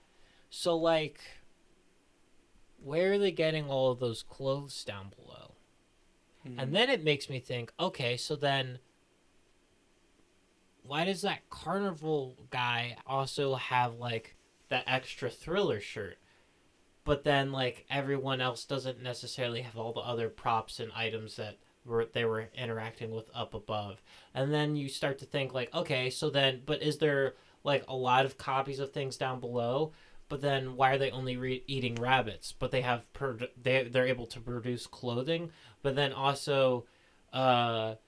So, like, where are they getting all of those clothes down below? And then it makes me think, okay, so then why does that carnival guy also have, like, that extra Thriller shirt? But then, like, everyone else doesn't necessarily have all the other props and items that they were interacting with up above. And then you start to think, like, okay, so then, but is there, like, a lot of copies of things down below? But then why are they only eating rabbits? But they have they're able to produce clothing. But then also, then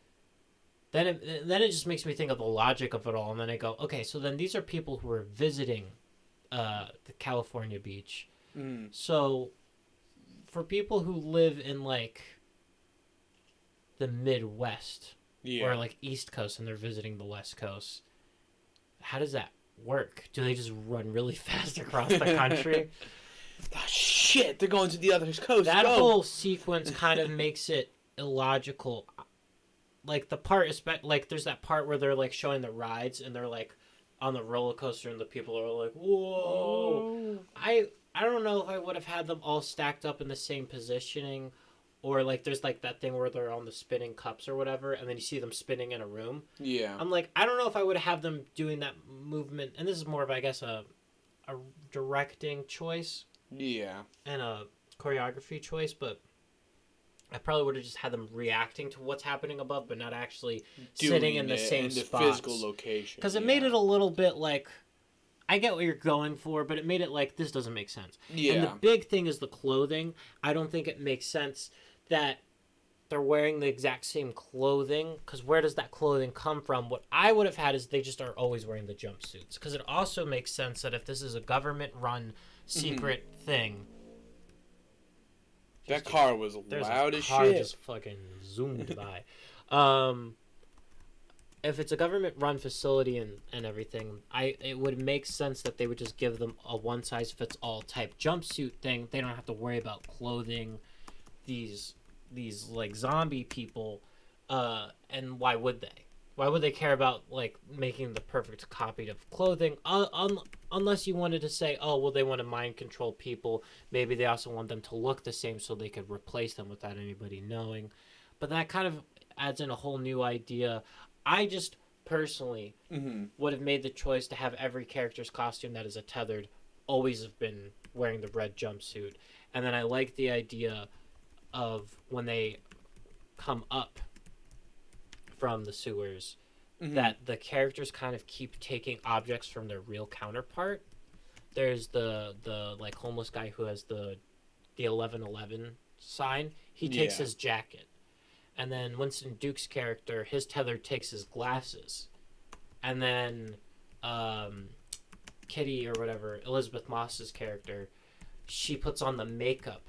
it just makes me think of the logic of it all. And then I go, okay, so then these are people who are visiting the California beach. So for people who live in, like, the Midwest or, like, East Coast, and they're visiting the West Coast, how does that work? Do they just run really fast across the country? Oh, shit, they're going to the other coast. That whole sequence kind of makes it illogical. Like, the part, like, there's that part where they're, like, showing the rides, and they're, like, on the roller coaster, and the people are like, whoa. I don't know if I would have had them all stacked up in the same positioning, or, like, there's, like, that thing where they're on the spinning cups or whatever, and then you see them spinning in a room. Yeah. I'm like, I don't know if I would have them doing that movement, and this is more of, I guess, a directing choice. Yeah. And a choreography choice, but I probably would have just had them reacting to what's happening above, but not actually sitting in the same spots. Physical location. Because it made it a little bit like, I get what you're going for, but it made it like, this doesn't make sense. Yeah. And the big thing is the clothing. I don't think it makes sense that they're wearing the exact same clothing, because where does that clothing come from? What I would have had is they just are always wearing the jumpsuits, because it also makes sense that if this is a government-run secret thing... That car was loud as shit. Car just fucking zoomed by. If it's a government-run facility and everything, it would make sense that they would just give them a one-size-fits-all type jumpsuit thing. They don't have to worry about clothing these like zombie people. And why would they? Why would they care about, like, making the perfect copy of clothing? Unless you wanted to say, oh, well, they want to mind control people. Maybe they also want them to look the same so they could replace them without anybody knowing. But that kind of adds in a whole new idea. I just personally would have made the choice to have every character's costume that is a tethered always have been wearing the red jumpsuit. And then I like the idea of when they come up from the sewers, that the characters kind of keep taking objects from their real counterpart. There's the like homeless guy who has the 1111 sign. He takes his jacket. And then Winston Duke's character, his tether takes his glasses. And then Kitty or whatever, Elizabeth Moss's character, she puts on the makeup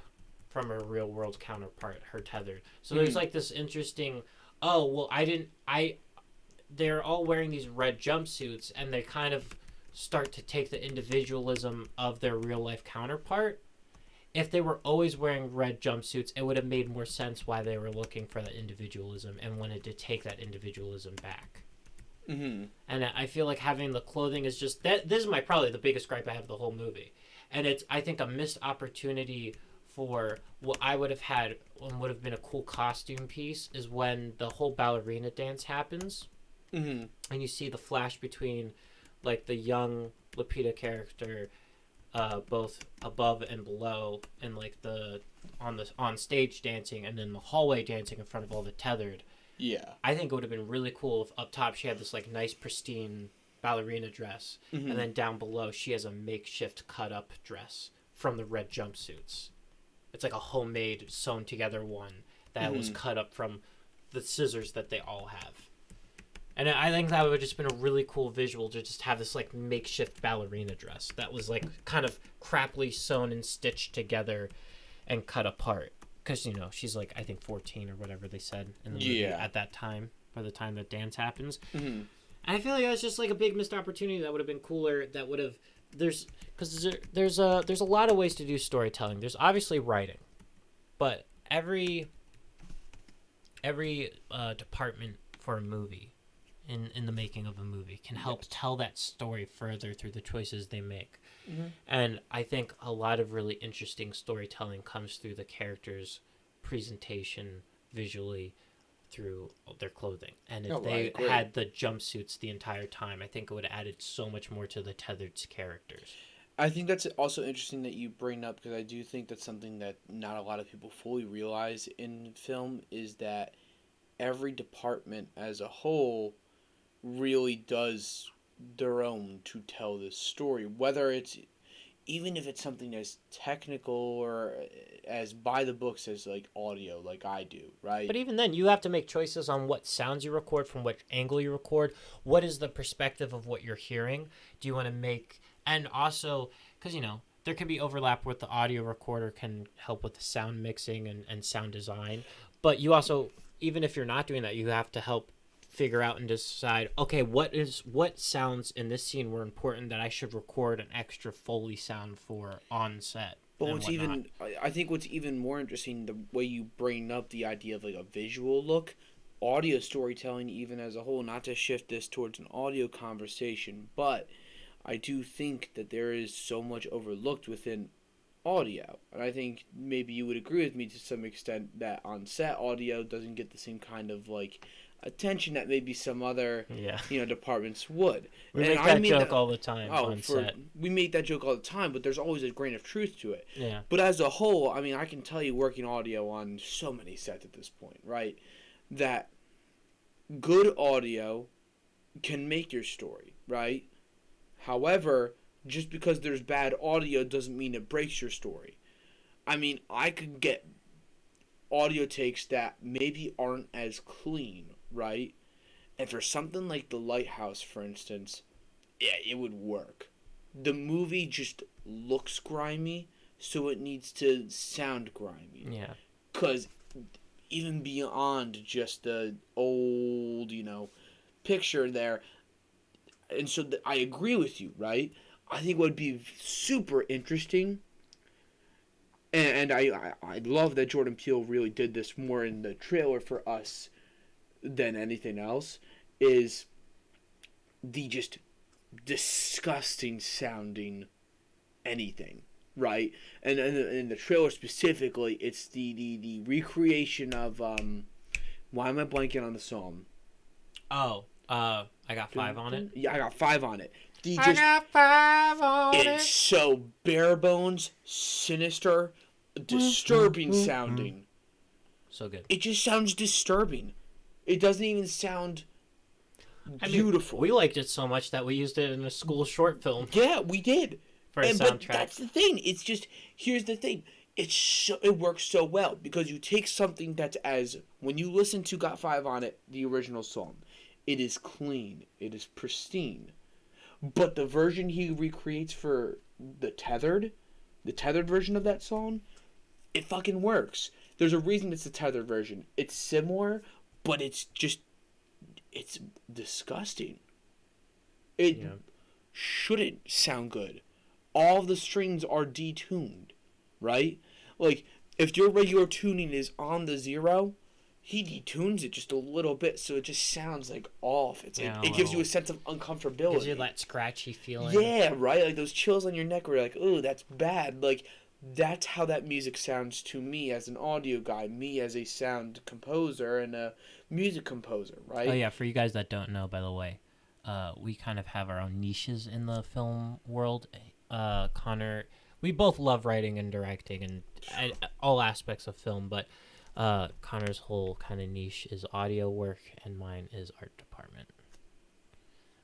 from her real world counterpart, her tethered. So there's like this interesting, oh, well, they're all wearing these red jumpsuits, and they kind of start to take the individualism of their real life counterpart. If they were always wearing red jumpsuits, it would have made more sense why they were looking for that individualism and wanted to take that individualism back. Mm-hmm. And I feel like having the clothing is just that. This is probably the biggest gripe I have of the whole movie, and it's, I think, a missed opportunity for what I would have had and would have been a cool costume piece is when the whole ballerina dance happens, and you see the flash between, like, the young Lupita character, both above and below, and like on stage dancing, and then the hallway dancing in front of all the tethered. Yeah. I think it would have been really cool if up top she had this like nice pristine ballerina dress, and then down below she has a makeshift cut up dress from the red jumpsuits. It's like a homemade sewn together one that was cut up from the scissors that they all have. And I think that would have just been a really cool visual to just have this like makeshift ballerina dress that was like kind of crappily sewn and stitched together and cut apart. Because, you know, she's like, I think 14 or whatever they said in the movie at that time, by the time that dance happens. And I feel like that was just like a big missed opportunity that would have been cooler. That would have, there's a lot of ways to do storytelling. There's obviously writing, but every department for a movie in the making of a movie can help tell that story further through the choices they make. And I think a lot of really interesting storytelling comes through the characters' presentation visually through their clothing. And if they had the jumpsuits the entire time, I think it would have added so much more to the Tethered's characters. I think that's also interesting that you bring up, because I do think that's something that not a lot of people fully realize in film, is that every department as a whole really does their own to tell this story, whether it's, even if it's something as technical or as by the books as like audio, like I do, right? But even then, you have to make choices on what sounds you record, from which angle you record. What is the perspective of what you're hearing? Do you want to make, and also, because, you know, there can be overlap with the audio recorder can help with the sound mixing and sound design. But you also, even if you're not doing that, you have to help figure out and decide, okay, what sounds in this scene were important that I should record an extra Foley sound for on set. But I think what's even more interesting, the way you bring up the idea of like a visual look, audio storytelling even as a whole, not to shift this towards an audio conversation, but I do think that there is so much overlooked within audio. And I think maybe you would agree with me to some extent that on set audio doesn't get the same kind of like attention that maybe some other departments would. We make that joke all the time on set. We make that joke all the time, but there's always a grain of truth to it. Yeah. But as a whole, I mean, I can tell you, working audio on so many sets at this point, right, that good audio can make your story, right? However, just because there's bad audio doesn't mean it breaks your story. I mean, I could get audio takes that maybe aren't as clean, right? And for something like The Lighthouse, for instance, yeah, it would work. The movie just looks grimy, so it needs to sound grimy. Yeah. Because even beyond just the old, picture there, and so I agree with you, right? I think what would be super interesting, and I love that Jordan Peele really did this more in the trailer for us than anything else, is the just disgusting sounding anything, right? And in the trailer specifically, it's the recreation of why am I blanking on the song? I got 5 on it. Yeah, I got 5 on it. I got 5 on it. It's so bare bones, sinister, disturbing sounding. So good. It just sounds disturbing. It doesn't even sound beautiful. We liked it so much that we used it in a school short film. Yeah, we did. For a soundtrack. But that's the thing. It's just, here's the thing. It works so well because you take something that's when you listen to Got 5 on it, the original song, it is clean. It is pristine. but the version he recreates for the tethered version of that song, it fucking works. There's a reason it's the tethered version. It's similar, but it's disgusting. It shouldn't sound good. All of the strings are detuned, right? Like, if your regular tuning is on the 0, he detunes it just a little bit, so it just sounds like off. It gives you a sense of uncomfortability. Gives you that scratchy feeling. Yeah, right? Like those chills on your neck where you're like, oh, that's bad. Like, that's how that music sounds to me as an audio guy, me as a sound composer and a music composer, right? Oh, yeah, for you guys that don't know, by the way, we kind of have our own niches in the film world. Connor, we both love writing and directing and all aspects of film, but Connor's whole kind of niche is audio work, and mine is art department.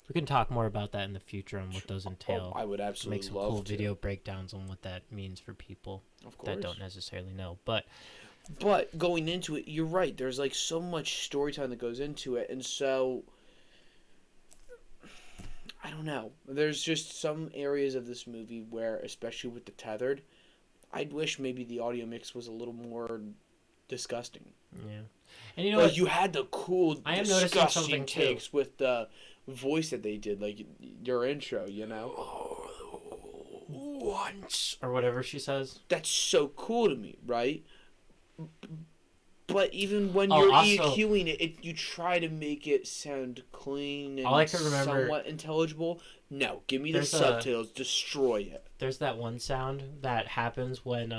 We can talk more about that in the future and what those entail. I would absolutely make some love cool to. video breakdowns on what that means for people that don't necessarily know. But going into it, you're right. There's like so much storytelling that goes into it, and so I don't know. There's just some areas of this movie where, especially with the tethered, I'd wish maybe the audio mix was a little more disgusting. Yeah, and you know, you had the cool, I am noticing disgusting something takes too. with the voice that they did, like your intro. Once or whatever she says. That's so cool to me, right? But even when Oh, you're also, EQing it, you try to make it sound clean and all I can remember, somewhat intelligible. No, give me the there's subtitles. Destroy it. There's that one sound that happens when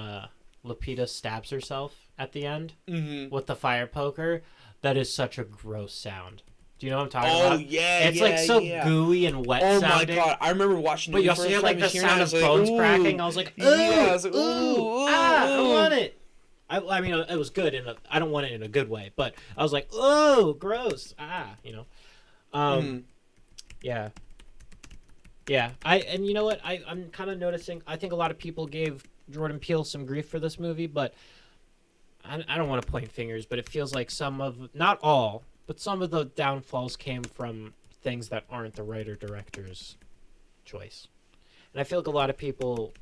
Lupita stabs herself at the end with the fire poker. That is such a gross sound. Do you know what I'm talking about? Oh, yeah, it's like so gooey and wet sounding. Oh, my God. I remember watching it but you the also first hear time like the hearing sound it, of I was bones like, cracking. I was like, ooh, yeah, I was like, I want it. I mean, it was good, and I don't want it in a good way, but I was like, oh, gross. Yeah. Yeah. And you know what? I'm kind of noticing, I think a lot of people gave Jordan Peele some grief for this movie, but I don't want to point fingers, but it feels like not all, but some of the downfalls came from things that aren't the writer-director's choice. And I feel like a lot of people,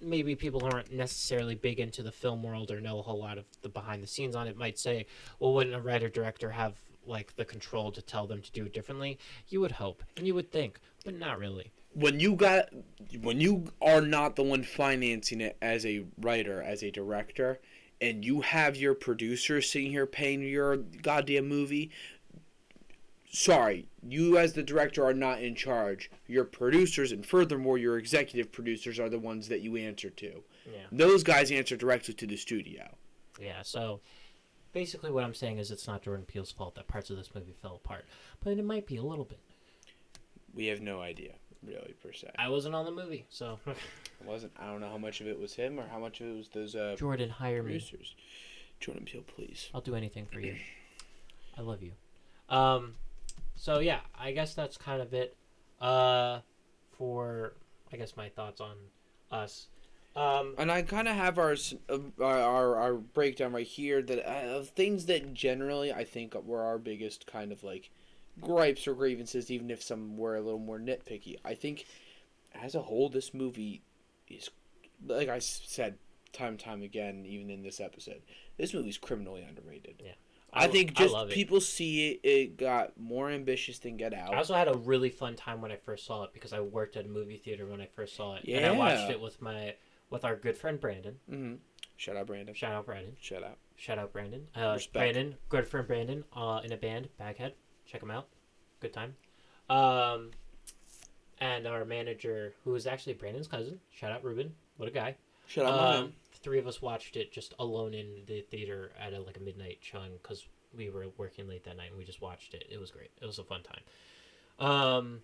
maybe people who aren't necessarily big into the film world or know a whole lot of the behind the scenes on it, might say, well, wouldn't a writer-director have like the control to tell them to do it differently? You would hope, and you would think, but not really. When you are not the one financing it as a writer, as a director, and you have your producer sitting here paying your goddamn movie, sorry, you as the director are not in charge. Your producers, and furthermore, your executive producers are the ones that you answer to. Yeah. Those guys answer directly to the studio. Yeah, so basically what I'm saying is it's not Jordan Peele's fault that parts of this movie fell apart, but it might be a little bit. We have no idea, really, per se. I wasn't on the movie, so... I don't know how much of it was him or how much of it was those Jordan, hire producers. Jordan Peele, please. I'll do anything for you. I love you. So yeah, I guess that's kind of it for, I guess, my thoughts on Us. And I kind of have our breakdown right here that of things that generally I think were our biggest kind of like gripes or grievances, even if some were a little more nitpicky. I think as a whole, this movie is, like I said time and time again, even in this episode, this movie's criminally underrated. Yeah. I think just people see it, it got more ambitious than Get Out. I also had a really fun time when I first saw it because I worked at a movie theater when I first saw it. Yeah. And I watched it with our good friend Brandon. Mm-hmm. Shout out Brandon. Shout out Brandon. Shout out Brandon. Respect. Brandon, good friend Brandon, in a band, Baghead. Check him out. Good time. And our manager, who is actually Brandon's cousin. Shout out Ruben. What a guy. Shout out my man. Three of us watched it just alone in the theater at a midnight showing because we were working late that night and we just watched it. It was great. It was a fun time.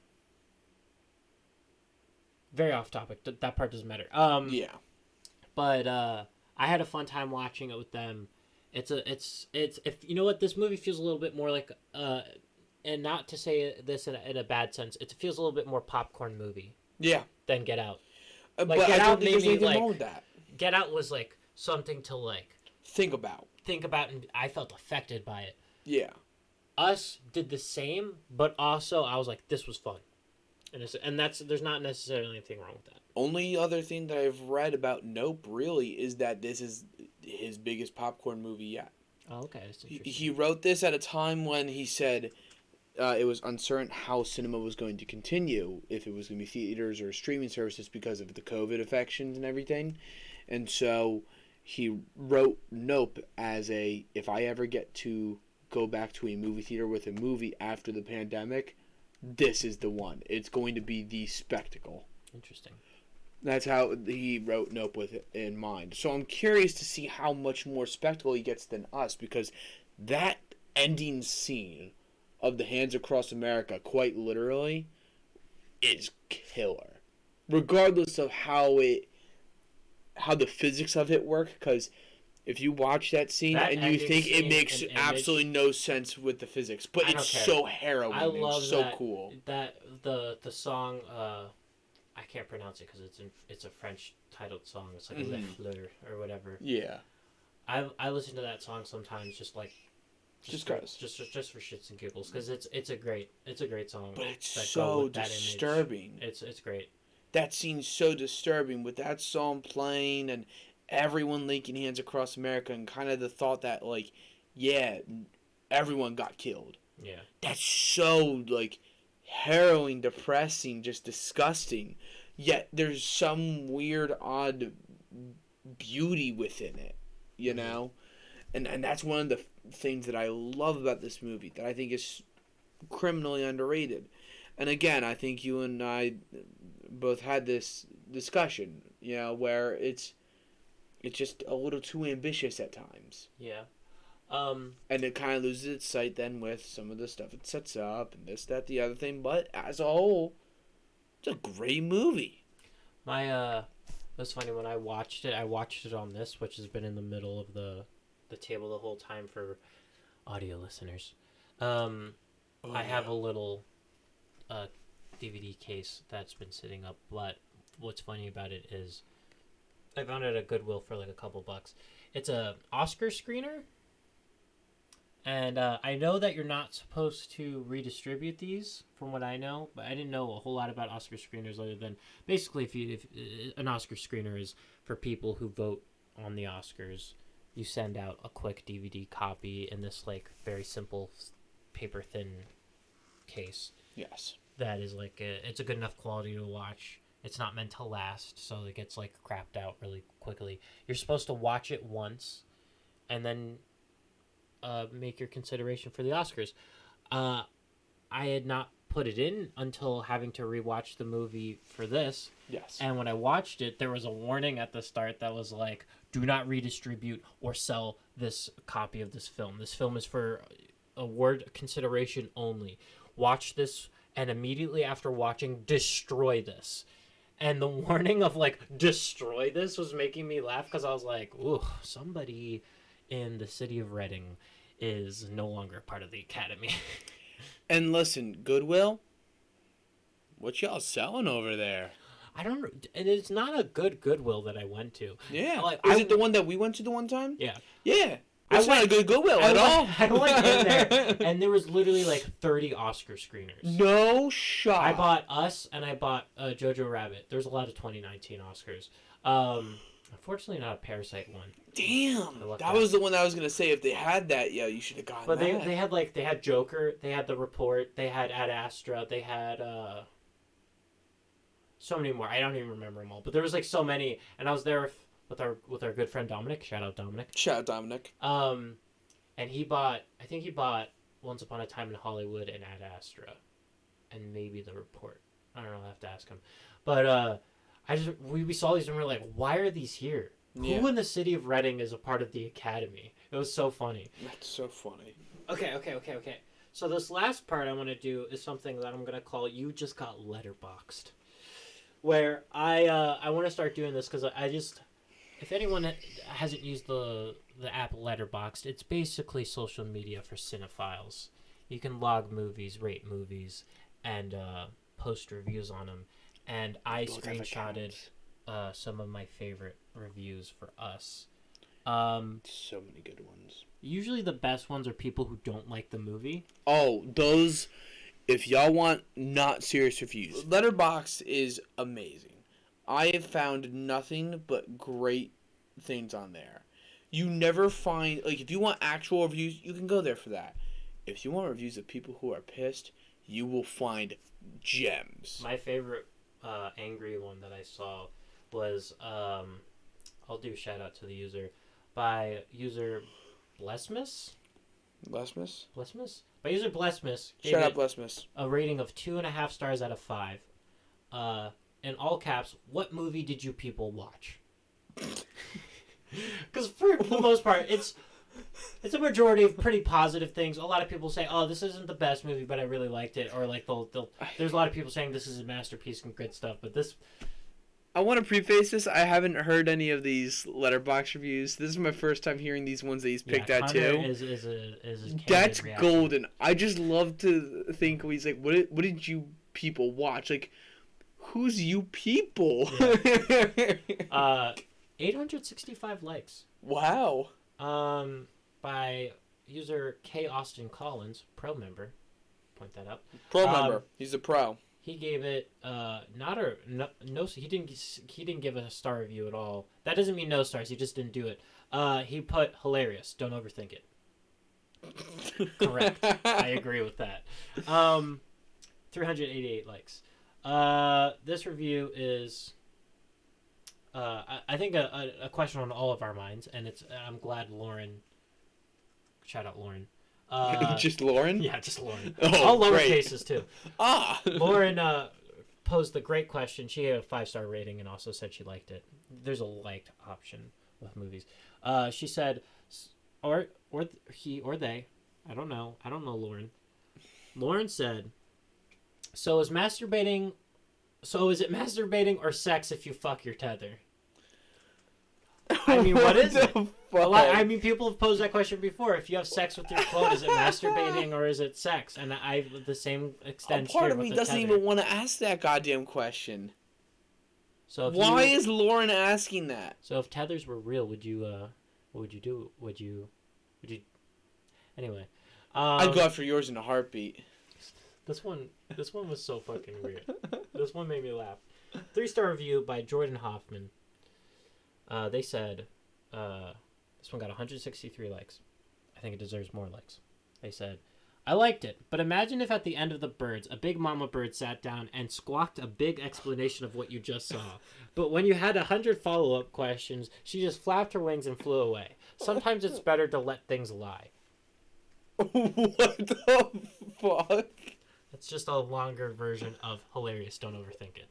Very off topic. That part doesn't matter. Yeah. But I had a fun time watching it with them. It's if you know what, this movie feels a little bit more like and not to say this in a bad sense, it feels a little bit more popcorn movie. Yeah. Than Get Out. But Get Out made me wrong with that. Get Out was like something to think about, and I felt affected by it. Yeah. Us did the same, but also I was like, this was fun. And there's not necessarily anything wrong with that. Only other thing that I've read about Nope really is that this is his biggest popcorn movie yet. Oh, okay. That's interesting. He wrote this at a time when he said it was uncertain how cinema was going to continue, if it was going to be theaters or streaming services because of the COVID affections and everything. And so he wrote Nope as if I ever get to go back to a movie theater with a movie after the pandemic, this is the one. It's going to be the spectacle. Interesting. That's how he wrote Nope with it in mind. So I'm curious to see how much more spectacle he gets than us, because that ending scene of the Hands Across America, quite literally, is killer. Regardless of how the physics of it work, because if you watch that scene and you think it makes absolutely no sense with the physics, but it's so harrowing. I love and so cool. That the song, I can't pronounce it because it's a French titled song. It's like Le Fleur or whatever. Yeah. I listen to that song sometimes just for shits and giggles, because it's a great song. But it's so disturbing. It's great. That scene's so disturbing with that song playing and everyone linking Hands Across America, and kind of the thought that, like, yeah, everyone got killed. Yeah. That's so, like, harrowing, depressing, just disgusting. Yet there's some weird, odd beauty within it, you know? And that's one of the things that I love about this movie, that I think is criminally underrated. And again, I think you and I both had this discussion, you know, where it's just a little too ambitious at times. Yeah. And it kind of loses its sight then with some of the stuff it sets up and this, that, the other thing. But as a whole, it's a great movie. That's funny, when I watched it on this, which has been in the middle of the table the whole time for audio listeners. I have a little DVD case that's been sitting up, but what's funny about it is I found it at Goodwill for like a couple bucks. It's a Oscar screener, and I know that you're not supposed to redistribute these, from what I know, but I didn't know a whole lot about Oscar screeners other than basically if an Oscar screener is for people who vote on the Oscars. You send out a quick DVD copy in this like very simple paper thin case. Yes. That is like it's a good enough quality to watch. It's not meant to last, so it gets like crapped out really quickly. You're supposed to watch it once, and then make your consideration for the Oscars. I had not put it in until having to rewatch the movie for this. Yes. And when I watched it, there was a warning at the start that was like, do not redistribute or sell this copy of this film. This film is for award consideration only. Watch this, and immediately after watching, destroy this. And the warning of like destroy this was making me laugh, because I was like, ooh, somebody in the city of Reading is no longer part of the Academy. And listen, Goodwill, what y'all selling over there? I don't know. And it's not a good Goodwill that I went to. Yeah. Like, is it the one that we went to the one time? Yeah. Yeah. It's not a good Goodwill at all. I went in there, and there was literally like 30 Oscar screeners. No shot. I bought Us, and I bought Jojo Rabbit. There's a lot of 2019 Oscars. Unfortunately, not a Parasite one. Damn. That was the one that I was going to say. If they had that, yeah, you should have gotten that. But they had Joker. They had The Report. They had Ad Astra. They had so many more. I don't even remember them all. But there was like so many, and I was there with our good friend Dominic. Shout out Dominic. And he bought Once Upon a Time in Hollywood and Ad Astra, and maybe The Report. I don't know. I have to ask him. But we saw these and we're like, why are these here? Yeah. Who in the city of Reading is a part of the Academy? It was so funny. That's so funny. Okay. So this last part I want to do is something that I'm going to call You Just Got Letterboxed. Where I want to start doing this because if anyone hasn't used the app Letterboxd, it's basically social media for cinephiles. You can log movies, rate movies, and post reviews on them. And I screenshotted some of my favorite reviews for Us. So many good ones. Usually the best ones are people who don't like the movie. Oh, those... if y'all want not serious reviews, Letterboxd is amazing. I have found nothing but great things on there. You never find, like, if you want actual reviews, you can go there for that. If you want reviews of people who are pissed, you will find gems. My favorite angry one that I saw was, I'll do a shout out to the user, by user Blessmas? Blessmas? Blessmas? By user Blessmas. Shout out Blessmas. A rating of 2.5 stars out of 5. In all caps, what movie did you people watch? Because for the most part, it's a majority of pretty positive things. A lot of people say, "Oh, this isn't the best movie, but I really liked it," or like there's a lot of people saying this is a masterpiece and good stuff. But this, I want to preface this. I haven't heard any of these Letterboxd reviews. This is my first time hearing these ones that he's picked out too. Is a That's reaction. golden. I just love to think he's like, what did you people watch? Like, who's you people? Yeah. 865 likes. Wow. By user K Austin Collins, pro member. Point that out. Pro member. He's a pro. He gave it no. He didn't give a star review at all. That doesn't mean no stars. He just didn't do it. He put hilarious. Don't overthink it. Correct. I agree with that. 388 likes. This review is. I think a question on all of our minds, and I'm glad Lauren. Shout out Lauren. Just Lauren? Yeah, just Lauren. Oh, all lower great. cases too. Ah. Lauren posed a great question. She gave a 5-star rating and also said she liked it. There's a liked option with movies. She said, or he or they. I don't know. I don't know Lauren. Lauren said, is it masturbating or sex if you fuck your tether? I mean, what is it? People have posed that question before. If you have sex with your quote, is it masturbating or is it sex? And the same extent Part here of with me the doesn't tether. even want to ask that goddamn question. So why is Lauren asking that? So if tethers were real, what would you do? Would you? Anyway, I'd go after yours in a heartbeat. This one was so fucking weird. This one made me laugh. 3-star review by Jordan Hoffman. They said, this one got 163 likes. I think it deserves more likes. They said, I liked it, but imagine if at the end of The Birds, a big mama bird sat down and squawked a big explanation of what you just saw. But when you had 100 follow-up questions, she just flapped her wings and flew away. Sometimes it's better to let things lie. What the fuck? It's just a longer version of hilarious. Don't overthink it.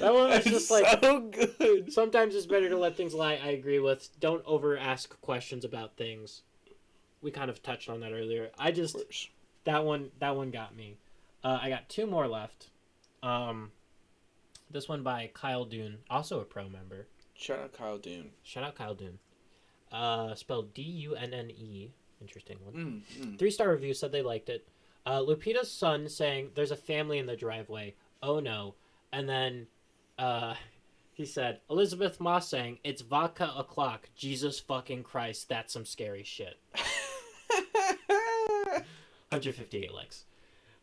That one was just like so good. Sometimes it's better to let things lie. I agree with. Don't over ask questions about things. We kind of touched on that earlier. That one got me. I got 2 more left. This one by Kyle Dune, also a pro member. Shout out Kyle Dune. Spelled D-U-N-N-E. Interesting one. 3 3-star review said they liked it. Lupita's son saying, "There's a family in the driveway. Oh no." And then he said, Elizabeth Moss saying, "It's vodka o'clock. Jesus fucking Christ. That's some scary shit." 158 likes.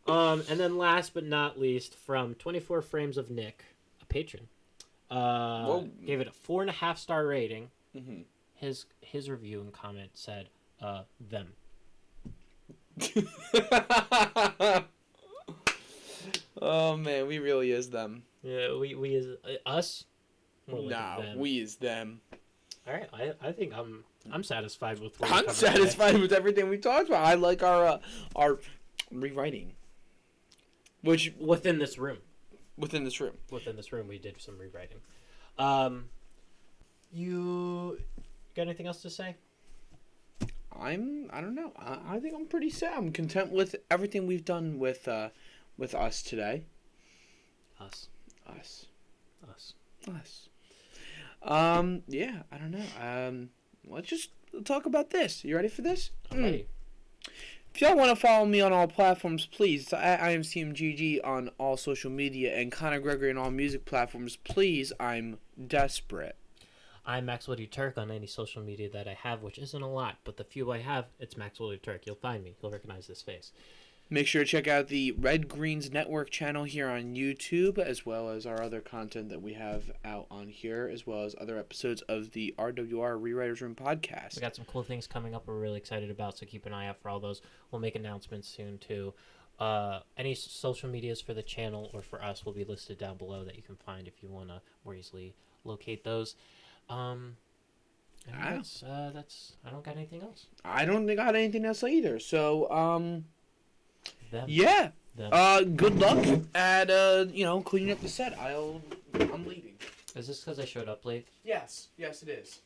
And then last but not least, from 24 Frames of Nick, a patron, gave it a 4.5-star rating. Mm-hmm. His review and comment said, them. Oh man, we really is them. Yeah, we is us. More like them. We is them. All right, I think I'm satisfied with. What I'm satisfied with everything we talked about. I like our rewriting, which within this room. Within this room, we did some rewriting. You got anything else to say? I don't know. I think I'm pretty set. I'm content with everything we've done with us today. Us. Yeah, I don't know. Let's just talk about this. You ready for this? I'm ready. If y'all want to follow me on all platforms, please. I am CMGG on all social media and Conor Gregory on all music platforms. Please, I'm desperate. I'm Maxwell D. Turk on any social media that I have, which isn't a lot, but the few I have, it's Maxwell D. Turk. You'll find me. You'll recognize this face. Make sure to check out the Red Greens Network channel here on YouTube, as well as our other content that we have out on here, as well as other episodes of the RWR Rewriters Room podcast. We got some cool things coming up we're really excited about, so keep an eye out for all those. We'll make announcements soon, too. Any social medias for the channel or for us will be listed down below that you can find if you want to more easily locate those. That's I don't got anything else. I don't think I got anything else either. So, Them. yeah. Them. Good luck at cleaning up the set. I'm leaving. Is this because I showed up late? Yes, it is.